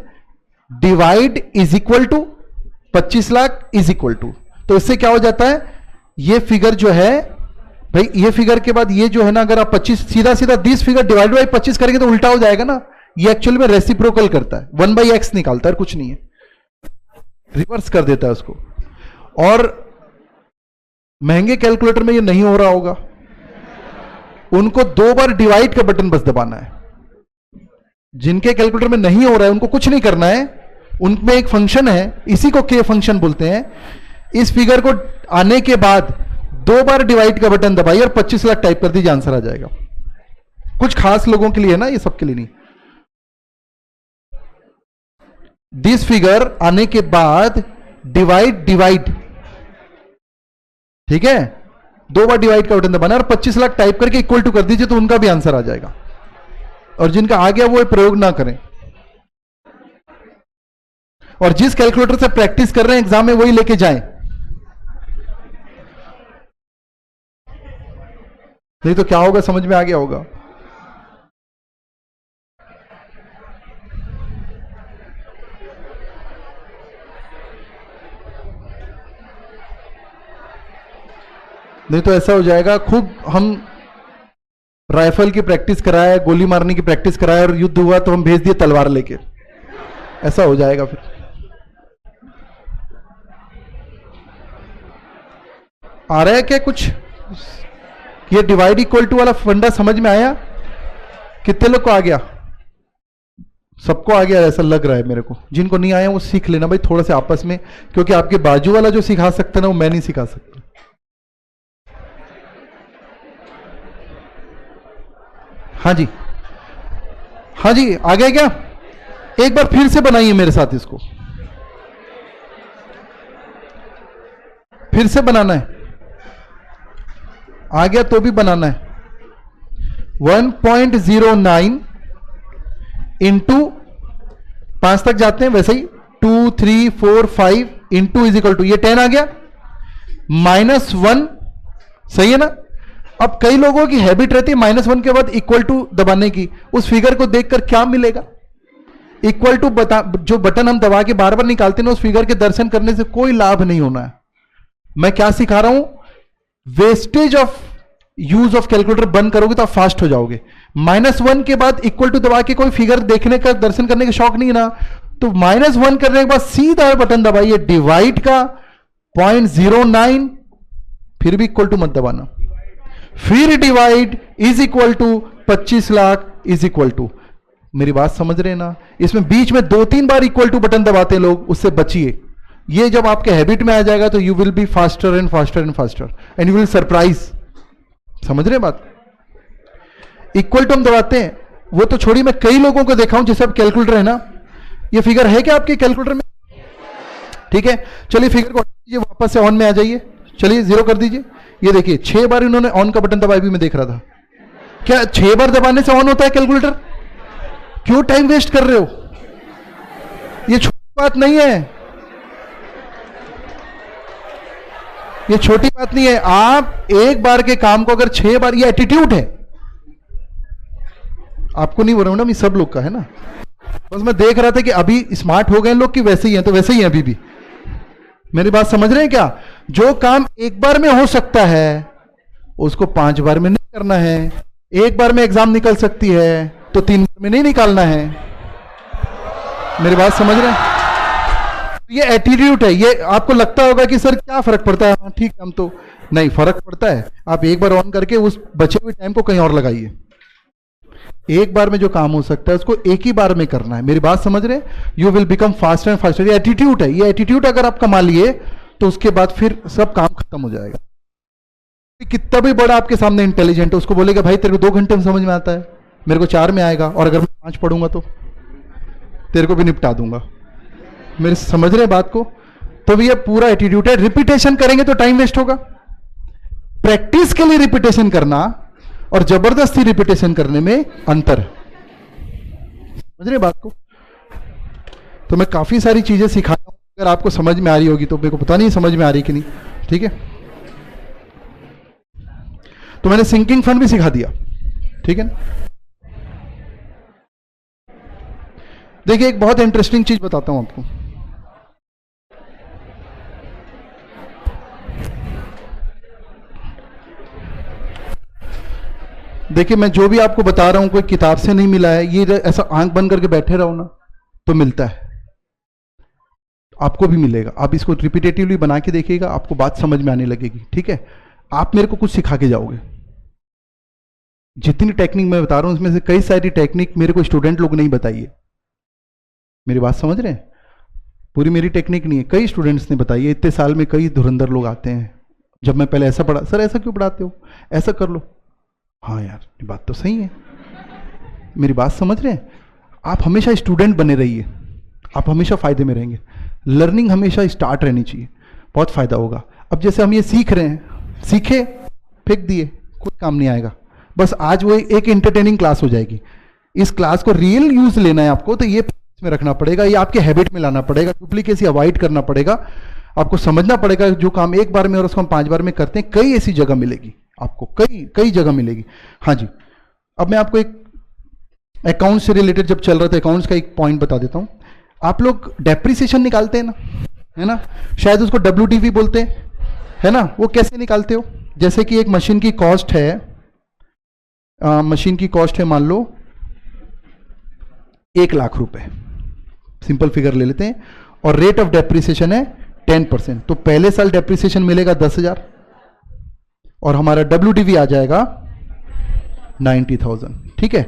divide is equal to 25 lakh is equal to. तो इससे क्या हो जाता है, ये फिगर जो है भाई, ये फिगर के बाद ये जो है ना, अगर आप 25 सीधा 20 फिगर डिवाइड बाई 25 करेंगे तो उल्टा हो जाएगा ना। ये एक्चुअली में रेसिप्रोकल करता है, 1/x निकालता है और कुछ नहीं है, रिवर्स कर देता है उसको। और महंगे कैलकुलेटर में ये नहीं हो रहा होगा, उनको 2 बार डिवाइड का बटन बस दबाना है। जिनके कैलकुलेटर में नहीं हो रहा है उनको कुछ नहीं करना है, उनमें एक फंक्शन है, इसी को के फंक्शन बोलते हैं। इस फिगर को आने के बाद 2 बार डिवाइड का बटन दबाइए और 25 लाख टाइप कर दीजिए, आंसर आ जाएगा। कुछ खास लोगों के लिए है ना, ये सबके लिए नहीं। दिस फिगर आने के बाद डिवाइड, ठीक है, 2 बार डिवाइड का बटन दबाना और 25 लाख टाइप करके इक्वल टू कर दीजिए, तो उनका भी आंसर आ जाएगा। और जिनका आ गया वो प्रयोग ना करें, और जिस कैलकुलेटर से प्रैक्टिस कर रहे हैं एग्जाम में वही लेके जाएं, नहीं तो क्या होगा समझ में आ गया होगा। नहीं तो ऐसा हो जाएगा, खूब हम राइफल की प्रैक्टिस कराए, गोली मारने की प्रैक्टिस कराए, और युद्ध हुआ तो हम भेज दिए तलवार लेके, ऐसा हो जाएगा फिर। आ रहा है क्या कुछ? ये डिवाइड इक्वल टू वाला फंडा समझ में आया? कितने लोग को आ गया? सबको आ गया ऐसा लग रहा है मेरे को। जिनको नहीं आया वो सीख लेना भाई थोड़ा सा आपस में, क्योंकि आपके बाजू वाला जो सिखा सकता है ना वो मैं नहीं सिखा सकता। हाँ जी, हाँ जी, आ गया क्या? एक बार फिर से बनाइए मेरे साथ इसको, फिर से बनाना है। आ गया तो भी बनाना है। 1.09 इंटू 5 तक जाते हैं वैसे ही, 2 3 4 5 इंटू इज इक्वल टू, ये 10 आ गया, -1, सही है ना। अब कई लोगों की हैबिट रहती है -1 के बाद इक्वल टू दबाने की। उस फिगर को देखकर क्या मिलेगा? इक्वल टू जो बटन हम दबा के बार बार निकालते हैं ना, उस फिगर के दर्शन करने से कोई लाभ नहीं होना है। मैं क्या सिखा रहा हूं? Wastage of use of calculator बंद करोगे तो आप फास्ट हो जाओगे। -1 के बाद इक्वल टू दबा के कोई फिगर देखने का, दर्शन करने का शौक नहीं है ना, तो -1 करने के बाद सीधा बटन दबाइए डिवाइड का 0.09, फिर भी इक्वल टू मत दबाना, फिर divide is equal to 25 lakh is equal to. मेरी बात समझ रहे हैं ना? इसमें बीच में 2-3 बार इक्वल टू बटन दबाते हैं लोग, उससे बचिए। ये जब आपके हैबिट में आ जाएगा तो you will be faster and faster and faster and you will surprise. समझ रहे हैं बात? इक्वल टू हम दबाते हैं, वो तो छोड़िए, मैं कई लोगों को देखा हूं जैसे अब कैलकुलेटर है ना, ये फिगर है क्या आपके कैलकुलेटर में? ठीक है, चलिए फिगर को वापस से ऑन में आ जाइए, चलिए 0 कर दीजिए। ये देखिए 6 बार इन्होंने ऑन का बटन दबाया भी मैं देख रहा था। क्या 6 बार दबाने से ऑन होता है कैलकुलेटर? क्यों टाइम वेस्ट कर रहे हो? ये छोटी बात नहीं है, ये छोटी बात नहीं है। आप एक बार के काम को अगर 6 बार, ये एटीट्यूड है। आपको नहीं बोल रहा हूं ना, मैं सब लोग का है ना, बस मैं देख रहा था कि अभी स्मार्ट हो गए लोग कि वैसे ही हैं, तो वैसे ही हैं अभी भी। मेरी बात समझ रहे हैं क्या? जो काम एक बार में हो सकता है उसको 5 बार में नहीं करना है। एक बार में एग्जाम निकल सकती है तो 3 बार में नहीं निकालना है। मेरी बात समझ रहे हैं? ये एटीट्यूड है। ये आपको लगता होगा कि सर क्या फर्क पड़ता है, हाँ ठीक, हम तो नहीं, फर्क पड़ता है। आप एक बार ऑन करके उस बचे हुए टाइम को कहीं और लगाइए। एक बार में जो काम हो सकता है उसको एक ही बार में करना है। मेरी बात समझ रहे हैं? You will become faster and faster. ये एटीट्यूड है। ये एटीट्यूड अगर आप कमा लिए तो उसके बाद फिर सब काम खत्म हो जाएगा। कितना भी बड़ा आपके सामने इंटेलिजेंट है, उसको बोलेगा भाई तेरे को 2 घंटे में समझ में आता है, मेरे को 4 में आएगा, और अगर मैं 5 पढ़ूंगा तो तेरे को भी निपटा दूंगा। मेरे समझ रहे बात को? तो ये पूरा एटीट्यूड है। रिपीटेशन करेंगे तो टाइम वेस्ट होगा। प्रैक्टिस के लिए रिपीटेशन करना और जबरदस्ती रिपीटेशन करने में अंतर। समझ रहे बात को? तो मैं काफी सारी चीजें सिखाता हूं, अगर आपको समझ में आ रही होगी तो। मेरे को पता नहीं समझ में आ रही कि नहीं, ठीक है। तो मैंने सिंकिंग फंड भी सिखा दिया, ठीक है। देखिए एक बहुत इंटरेस्टिंग चीज बताता हूं आपको। देखिए मैं जो भी आपको बता रहा हूं कोई किताब से नहीं मिला है, ये ऐसा आंख बंद करके बैठे रहो ना तो मिलता है, आपको भी मिलेगा। आप इसको रिपीटेटिवली बना के देखिएगा, आपको बात समझ में आने लगेगी। ठीक है, आप मेरे को कुछ सिखा के जाओगे। जितनी टेक्निक मैं बता रहा हूं उसमें से कई सारी टेक्निक मेरे को स्टूडेंट लोग नहीं बताई है। मेरी बात समझ रहे हैं? पूरी मेरी टेक्निक नहीं है, कई स्टूडेंट्स ने बताई है। इतने साल में कई धुरंधर लोग आते हैं, जब मैं पहले ऐसा पढ़ा, सर ऐसा क्यों पढ़ाते हो, ऐसा कर लो। हाँ यार ये बात तो सही है, मेरी बात समझ रहे हैं? आप हमेशा स्टूडेंट बने रहिए, आप हमेशा फायदे में रहेंगे। लर्निंग हमेशा स्टार्ट रहनी चाहिए, बहुत फायदा होगा। अब जैसे हम ये सीख रहे हैं, सीखे फेंक दिए, कोई काम नहीं आएगा। बस आज वो एक एंटरटेनिंग क्लास हो जाएगी। इस क्लास को रियल यूज लेना है आपको, तो ये में रखना पड़ेगा, ये आपके हैबिट में लाना पड़ेगा, डुप्लीकेसी अवॉइड करना पड़ेगा। आपको समझना पड़ेगा जो काम एक बार में और उसको हम 5 बार में करते हैं, कई ऐसी जगह मिलेगी आपको, कई जगह मिलेगी। हाँ जी, अब मैं आपको एक अकाउंट से रिलेटेड जब चल रहा था, अकाउंट्स का एक पॉइंट बता देता हूं। आप लोग डेप्रिसिएशन निकालते हैं ना, है ना, शायद उसको WDV बोलते हैं, है ना। वो कैसे निकालते हो? जैसे कि एक मशीन की कॉस्ट है, मशीन की कॉस्ट है मान लो 1 लाख रुपए, सिंपल फिगर ले लेते हैं, और रेट ऑफ डेप्रिसिएशन है 10%। तो पहले साल डेप्रिसिएशन मिलेगा 10,000 और हमारा WDV आ जाएगा 90,000। ठीक है,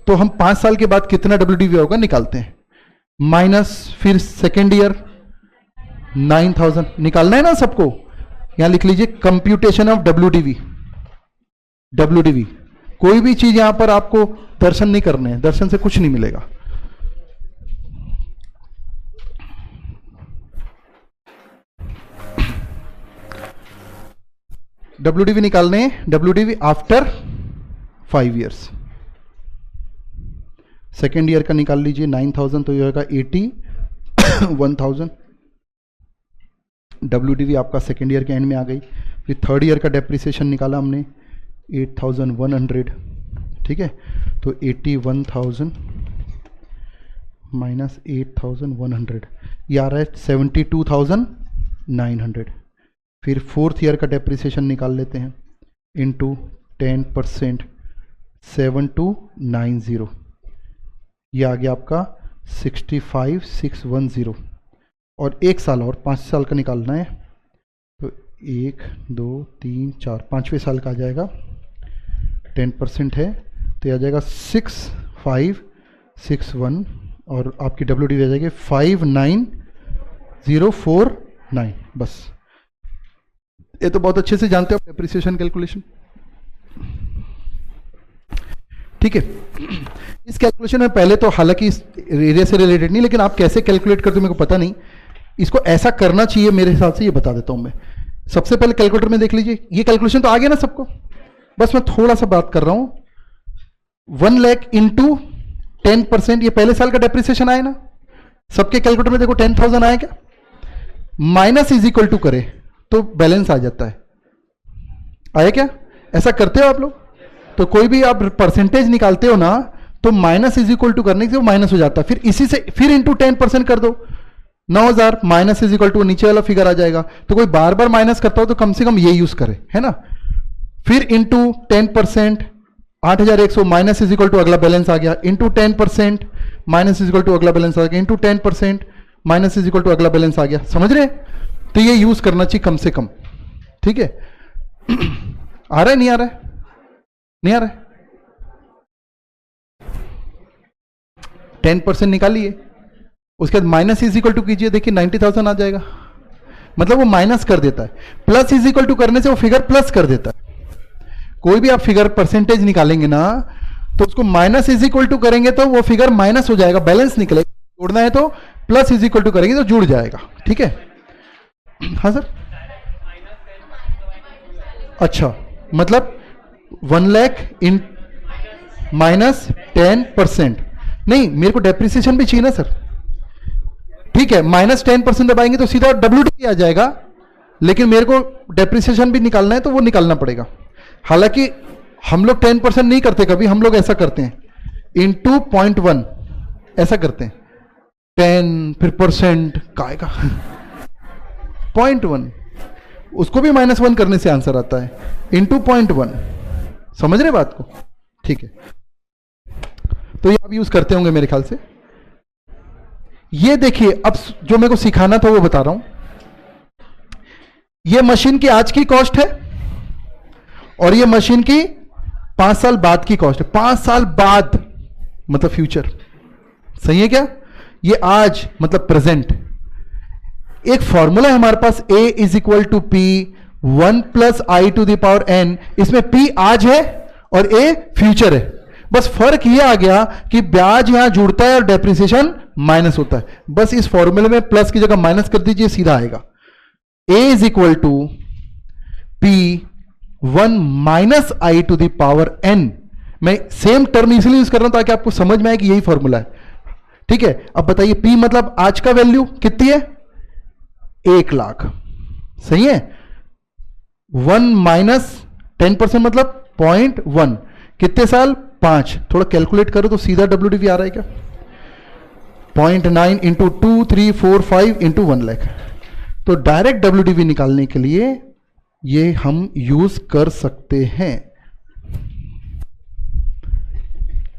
तो हम 5 साल के बाद कितना WDV होगा निकालते हैं, माइनस फिर सेकेंड ईयर 9,000 निकालना है ना सबको। यहां लिख लीजिए कंप्यूटेशन ऑफ WDV। कोई भी चीज यहां पर आपको दर्शन नहीं करने हैं, दर्शन से कुछ नहीं मिलेगा। WDV निकालने, WDV after 5 years. Second year का निकाल लीजिए 9,000, तो ये होगा 81,000। WDV आपका सेकेंड ईयर के एंड में आ गई। फिर थर्ड ईयर का डेप्रिसिएशन निकाला हमने 8,100। ठीक है, तो 81,000 माइनस 8,100, ये आ रहा है 72,900। फिर फोर्थ ईयर का डेप्रिसिएशन निकाल लेते हैं, इंटू 10%, 7290, ये आ गया आपका 65,610। और 1 साल और 5 साल का निकालना है, तो 1 2 3 4 5वें साल का आ जाएगा, 10% है तो ये आ जाएगा 6561, और आपकी WDV आ जाएगी 59049। बस, ये तो बहुत अच्छे से जानते हो डेप्रिसिएशन कैलकुलेशन। ठीक है, इस कैलकुलेशन में पहले तो हालांकि इस एरिया से रिलेटेड नहीं, लेकिन आप कैसे कैलकुलेट करते हो मेरे को पता नहीं, इसको ऐसा करना चाहिए मेरे हिसाब से, ये बता देता हूं मैं। सबसे पहले कैलकुलेटर में देख लीजिए, ये कैलकुलेशन तो आ गया ना सबको, बस मैं थोड़ा सा बात कर रहा हूं। 1 लाख इंटू 10%, ये पहले साल का डेप्रिसिएशन आया ना, सबके कैलकुलेटर में देखो 10,000 आया क्या, माइनस इज इक्वल टू करे तो बैलेंस आ जाता है। आया क्या? ऐसा करते हो आप लोग? तो कोई भी आप परसेंटेज निकालते हो ना, तो माइनस इज इक्वल टू करने से वो माइनस हो जाता है। फिर इसी से फिर इंटू 10% कर दो, 9,000 माइनस इज इक्वल टू नीचे वाला फिगर आ जाएगा। तो कोई बार बार माइनस करता हो तो कम से कम ये यूज करे, है ना। फिर into 10%, 8,100 minus is equal to अगला बैलेंस आ गया, into 10% minus is equal to अगला बैलेंस आ गया, into 10% minus is equal to अगला बैलेंस आ गया। समझ रहे? तो ये यूज करना चाहिए कम से कम। ठीक है, आ रहा है नहीं आ रहा है? नहीं आ रहा है? 10% निकालिए, उसके बाद माइनस इज इक्वल टू कीजिए, देखिए 90,000 आ जाएगा। मतलब वो माइनस कर देता है, प्लस इज इक्वल टू करने से वो फिगर प्लस कर देता है। कोई भी आप फिगर परसेंटेज निकालेंगे ना, तो उसको माइनस इज इक्वल टू करेंगे तो वो फिगर माइनस हो जाएगा, बैलेंस निकलेगा। जोड़ना है तो प्लस इज इक्वल टू करेंगे तो जुड़ जाएगा। ठीक है, हाँ सर। अच्छा, मतलब 1 लाख इन माइनस 10%, नहीं मेरे को डेप्रिसिएशन भी चाहिए ना सर। ठीक है, माइनस 10% दबाएंगे तो सीधा WDV आ जाएगा, लेकिन मेरे को डेप्रिसिएशन भी निकालना है तो वो निकालना पड़ेगा। हालांकि हम लोग 10% नहीं करते कभी, हम लोग ऐसा करते हैं इंटू 0.1 ऐसा करते हैं, 10 फिर परसेंट का 0.1, उसको भी -1 करने से आंसर आता है, इंटू 0.1। समझ रहे बात को? ठीक है, तो ये आप यूज करते होंगे मेरे ख्याल से। ये देखिए, अब जो मेरे को सिखाना था वो बता रहा हूं। ये मशीन की आज की कॉस्ट है और ये मशीन की 5 साल बाद की कॉस्ट है। 5 साल बाद मतलब फ्यूचर, सही है क्या? ये आज मतलब प्रेजेंट। एक फॉर्मूला है हमारे पास, A is equal to P 1 plus I to the power n। इसमें P आज है और A फ्यूचर है। बस फर्क ये आ गया कि ब्याज यहां जुड़ता है और डेप्रिसिएशन माइनस होता है। बस इस फॉर्मूले में प्लस की जगह माइनस कर दीजिए, सीधा आएगा। A is equal to P 1 minus I to the power n। मैं सेम टर्म इसलिए यूज कर रहा हूं ताकि आपको समझ में आए कि यही फॉर्मूला है। ठीक है, अब बताइए P मतलब आज का वैल्यू कितनी है? 1 लाख, सही है। 1 माइनस 10% मतलब 0.1, कितने साल? 5। थोड़ा कैलकुलेट करो तो सीधा WDV आ रहा है क्या? 0.9 इंटू 2, 3, 4, 5 इंटू 1 लाख। तो डायरेक्ट WDV निकालने के लिए ये हम यूज कर सकते हैं।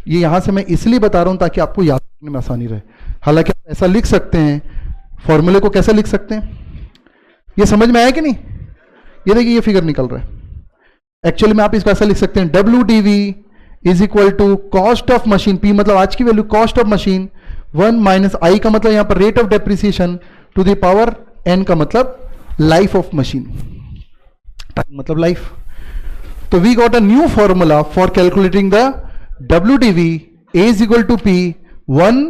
ये यहां से मैं इसलिए बता रहा हूं ताकि आपको याद रखने में आसानी रहे। हालांकि आप ऐसा लिख सकते हैं, फॉर्मूले को कैसे लिख सकते हैं, ये समझ में आया कि नहीं? ये देखिए, ये फिगर निकल रहा है। एक्चुअली में आप इसको ऐसा लिख सकते हैं, WDV is equal to cost of machine, P मतलब आज की value, cost of machine 1 minus I का मतलब यहां पर rate of depreciation to the power n का मतलब लाइफ ऑफ मशीन, टाइम मतलब लाइफ। तो we got a new formula for calculating the WDV A is equal to P 1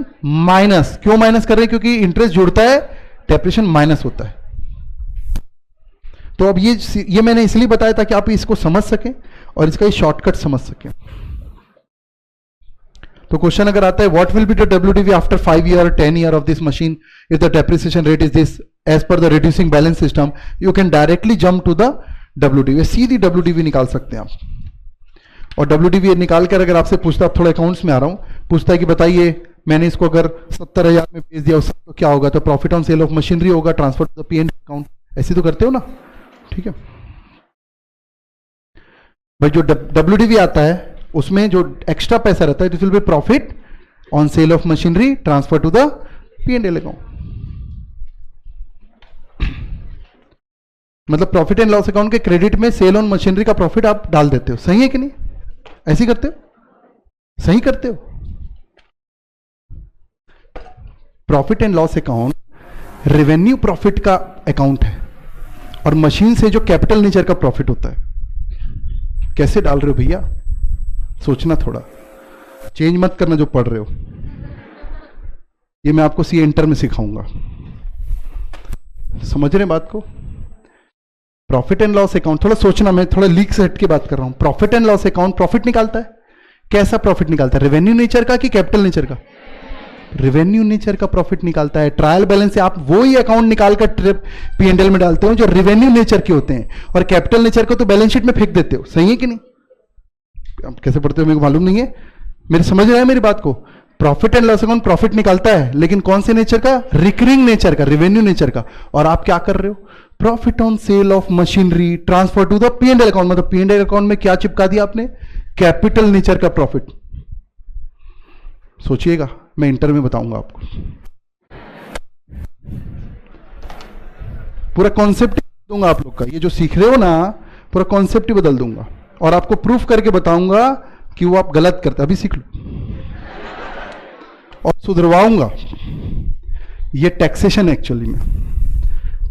minus, क्यों minus कर रहे हैं? क्योंकि इंटरेस्ट जुड़ता है, डेप्रिसिएशन माइनस होता है। तो अब ये मैंने इसलिए बताया ताकि आप इसको समझ सकें और इसका ये शॉर्टकट समझ सकें। तो क्वेश्चन अगर आता है, what will be the WDV after 5 year 10 year of this machine if the depreciation rate is this as per the reducing balance system, you can directly jump to the WDV, सीधी WDV निकाल सकते हैं आप। और WDV निकाल कर अगर आपसे पूछता, आप थोड़ा अकाउंट्स में आ रहा हूं, पूछता है कि बताइए मैंने इसको अगर 70,000 में बेच दिया उससे तो क्या होगा? तो profit on sale of machinery होगा, transfer to the P&L account. ऐसे तो करते हो ना? ठीक है भाई, जो WDV आता है उसमें जो एक्स्ट्रा पैसा रहता है, it will be profit on sale of machinery transfer to the P&L account. मतलब प्रॉफिट एंड लॉस अकाउंट के क्रेडिट में सेल ऑन मशीनरी का प्रॉफिट आप डाल देते हो, सही है कि नहीं? ऐसे ही करते हो? सही करते हो? Profit and loss account revenue profit का अकाउंट है और मशीन से जो कैपिटल नेचर का प्रॉफिट होता है। कैसे डाल रहे हो भैया? सोचना, थोड़ा चेंज मत करना जो पढ़ रहे हो। ये मैं आपको सी इंटर में सिखाऊंगा, समझ रहे हैं बात को? प्रॉफिट एंड लॉस अकाउंट, थोड़ा सोचना, मैं थोड़ा लीक से हट के बात कर रहा हूं। Profit and loss account profit निकालता है। कैसा प्रॉफिट निकालता है? रेवेन्यू नेचर का कि कैपिटल नेचर का? रेवेन्यू नेचर का प्रॉफिट निकालता है। ट्रायल बैलेंस से आप वो ही अकाउंट निकालकर P&L में डालते हो जो रेवेन्यू नेचर के होते हैं, और कैपिटल नेचर को तो बैलेंस शीट में फेंक देते हो, सही है कि नहीं? आप कैसे पढ़ते हो मेरे को मालूम नहीं है, मेरे समझ रहे हैं मेरी बात को? Profit and loss account profit निकालता है, लेकिन कौन से नेचर का? रिकरिंग नेचर का, रेवेन्यू नेचर का। और आप क्या कर रहे हो? Profit on sale of machinery transfer to the P&L account. मतलब P&L अकाउंट में क्या चिपका दिया आपने? कैपिटल नेचर का प्रॉफिट। सोचिएगा, मैं इंटर में बताऊंगा आपको। पूरा कॉन्सेप्ट दूंगा आप लोग का, ये जो सीख रहे हो ना, पूरा कॉन्सेप्ट ही बदल दूंगा और आपको प्रूफ करके बताऊंगा कि वो आप गलत करते। अभी सीख लो और सुधरवाऊंगा। ये टैक्सेशन, एक्चुअली में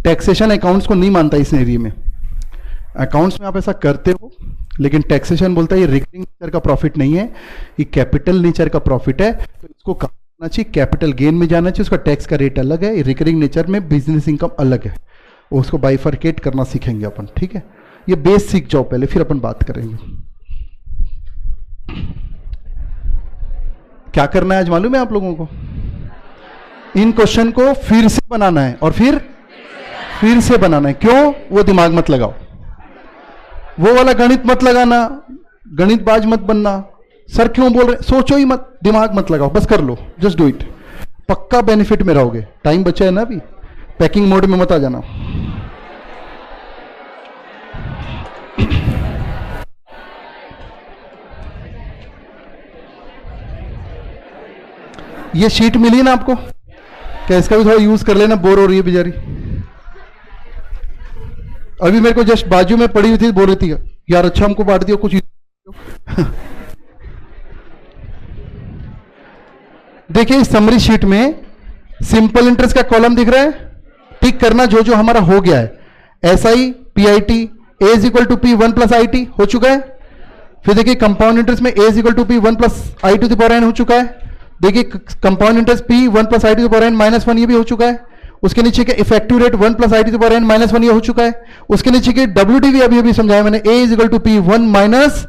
टैक्सेशन अकाउंट्स को नहीं मानता इस एरिया में। अकाउंट्स में आप ऐसा करते हो, लेकिन टैक्सेशन बोलता है ये रिकरिंग नेचर का प्रॉफिट नहीं है, ये कैपिटल नेचर का प्रॉफिट है। तो इसको करना चाहिए, कैपिटल गेन में जाना चाहिए, उसका टैक्स का रेट अलग है। रिकरिंग नेचर में बिजनेस इनकम अलग है, उसको बाइफरकेट करना सीखेंगे अपन। ठीक है, ये बेस सीख जाओ पहले, फिर अपन बात करेंगे। क्या करना है आज मालूम है आप लोगों को? इन क्वेश्चन को फिर से बनाना है और फिर से बनाना है। क्यों? वो दिमाग मत लगाओ, वो वाला गणित मत लगाना, गणित बाज मत बनना। सर क्यों बोल रहे? सोचो ही मत, दिमाग मत लगाओ, बस कर लो, जस्ट डू इट। पक्का बेनिफिट में रहोगे। टाइम बचा है ना अभी, पैकिंग मोड में मत आ जाना। ये शीट मिली ना आपको, क्या इसका भी थोड़ा यूज कर लेना, बोर हो रही है बेचारी। अभी मेरे को जस्ट बाजू में पड़ी हुई थी, बोल रही थी यार अच्छा हमको बांट दिया कुछ। देखिए इस समरी शीट में सिंपल इंटरेस्ट का कॉलम दिख रहा है, टिक करना जो जो हमारा हो गया है। SI PIT A is equal to P 1 plus IT हो चुका है। फिर देखिए कंपाउंड इंटरेस्ट में A is equal to P 1 plus I to the power n हो चुका है। देखिए compound interest P 1 plus I to the power n minus 1 ये भी हो चुका है। उसके नीचे के effective rate 1 plus I to the power n minus 1 ये हो चुका है। उसके नीचे के WDV अभी अभी समझाया मैंने, A is equal to P 1 minus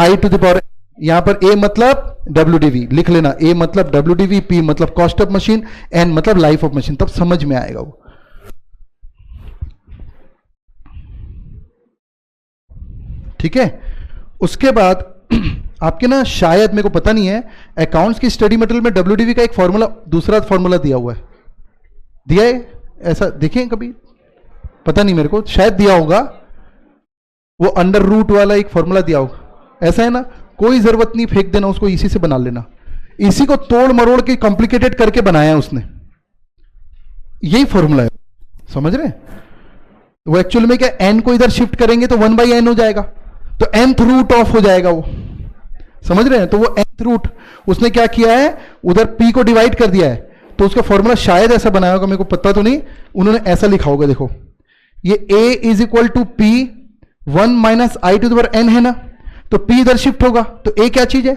I to the power, यहां पर A मतलब WDV लिख लेना, A मतलब WDV, P मतलब कॉस्ट ऑफ मशीन, N मतलब लाइफ ऑफ मशीन, तब समझ में आएगा वो। ठीक है। उसके बाद आपके ना शायद मेरे को पता नहीं है, अकाउंट्स की स्टडी मटेरियल में WDV का एक फॉर्मूला, दूसरा फॉर्मूला दिया हुआ है, दिया है ऐसा, देखें कभी, पता नहीं मेरे को, शायद दिया होगा, वो अंडर रूट वाला एक फॉर्मूला दिया होगा, ऐसा है ना। कोई जरूरत नहीं फेंक देना उसको, इसी से बना लेना। इसी को तोड़ मरोड़ के कॉम्प्लिकेटेड करके बनाया उसने, यही फॉर्मूला है, समझ रहे हैं। वो एक्चुअल में क्या, n को इधर शिफ्ट करेंगे तो 1/n हो जाएगा, तो nth रूट ऑफ हो जाएगा वो, समझ रहे हैं। तो वो nth रूट उसने क्या किया है, उधर p को डिवाइड कर दिया है, तो उसका फॉर्मूला शायद ऐसा बनाया होगा, मेरे को पता तो नहीं, उन्होंने ऐसा लिखा होगा। देखो ये a is equal to P 1 minus I to the power n है ना, तो P इधर शिफ्ट होगा, तो A क्या चीज है,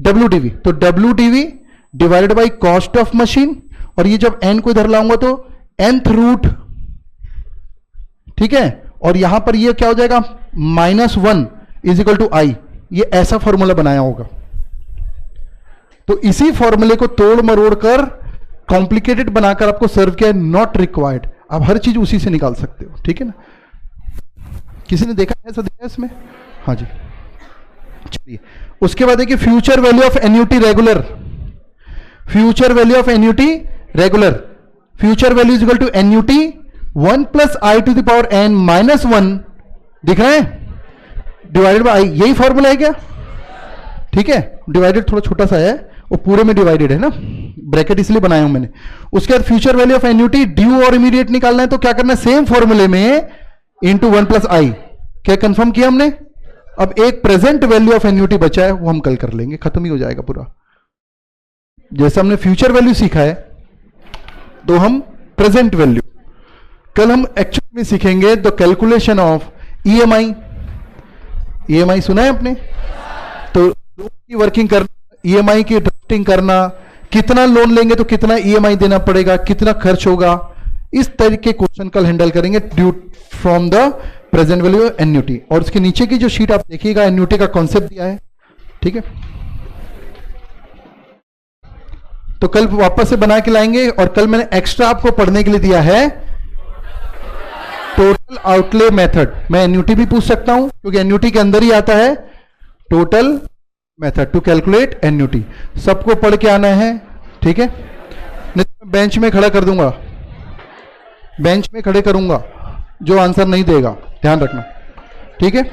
WDV, तो WDV divided by cost of machine, और ये जब n को इधर लाऊंगा तो nth रूट, ठीक है। और यहां पर ये क्या हो जाएगा, -1 इज इक्वल टू I, ये ऐसा फॉर्मूला बनाया होगा। तो इसी फॉर्मूले को तोड़ मरोड़ कर कॉम्प्लिकेटेड बनाकर आपको सर्व किया, नॉट रिक्वायर्ड, आप हर चीज उसी से निकाल सकते हो, ठीक है ना। किसी ने देखा है ऐसा, देखा इसमें, हाँ जी। चलिए उसके बाद देखिए future value of annuity regular, future value of annuity regular, future value is equal to annuity 1 plus I to the power n minus 1, दिख रहा है, डिवाइडेड बाई I, यही फॉर्मूला है क्या, ठीक है। डिवाइडेड थोड़ा छोटा सा है, वो पूरे में डिवाइडेड है ना, ब्रैकेट इसलिए बनाया हूं मैंने। उसके बाद future value of annuity due और इमीडिएट निकालना है, तो क्या करना है, सेम फॉर्मूले में इंटू 1 प्लस I, क्या कंफर्म किया हमने। अब एक प्रेजेंट वैल्यू ऑफ एन्युटी बचा है, वो हम कल कर लेंगे, खत्म ही हो जाएगा पूरा। जैसे हमने फ्यूचर वैल्यू सीखा है, तो हम प्रेजेंट वैल्यू कल हम एक्चुअल में सीखेंगे। The calculation of EMI, EMI सुना है आपने, तो लोन की वर्किंग करना, EMI की ड्राफ्टिंग करना, कितना लोन लेंगे तो कितना EMI देना पड़ेगा, कितना खर्च होगा, इस तरीके क्वेश्चन कल हैंडल करेंगे due from the present value annuity. और उसके नीचे की जो शीट आप देखिएगा, एन्युटी का कॉन्सेप्ट दिया है, ठीक है। तो कल वापस से बना के लाएंगे। और कल मैंने एक्स्ट्रा आपको पढ़ने के लिए दिया है टोटल आउटले मेथड। मैं एन्युटी भी पूछ सकता हूं, क्योंकि एन्युटी के अंदर ही आता है total method to calculate annuity. सबको पढ़ के आना है, ठीक है। नहीं तो मैं बेंच में खड़ा कर दूंगा, बेंच में खड़े करूंगा, जो आंसर नहीं देगा ध्यान रखना, ठीक है।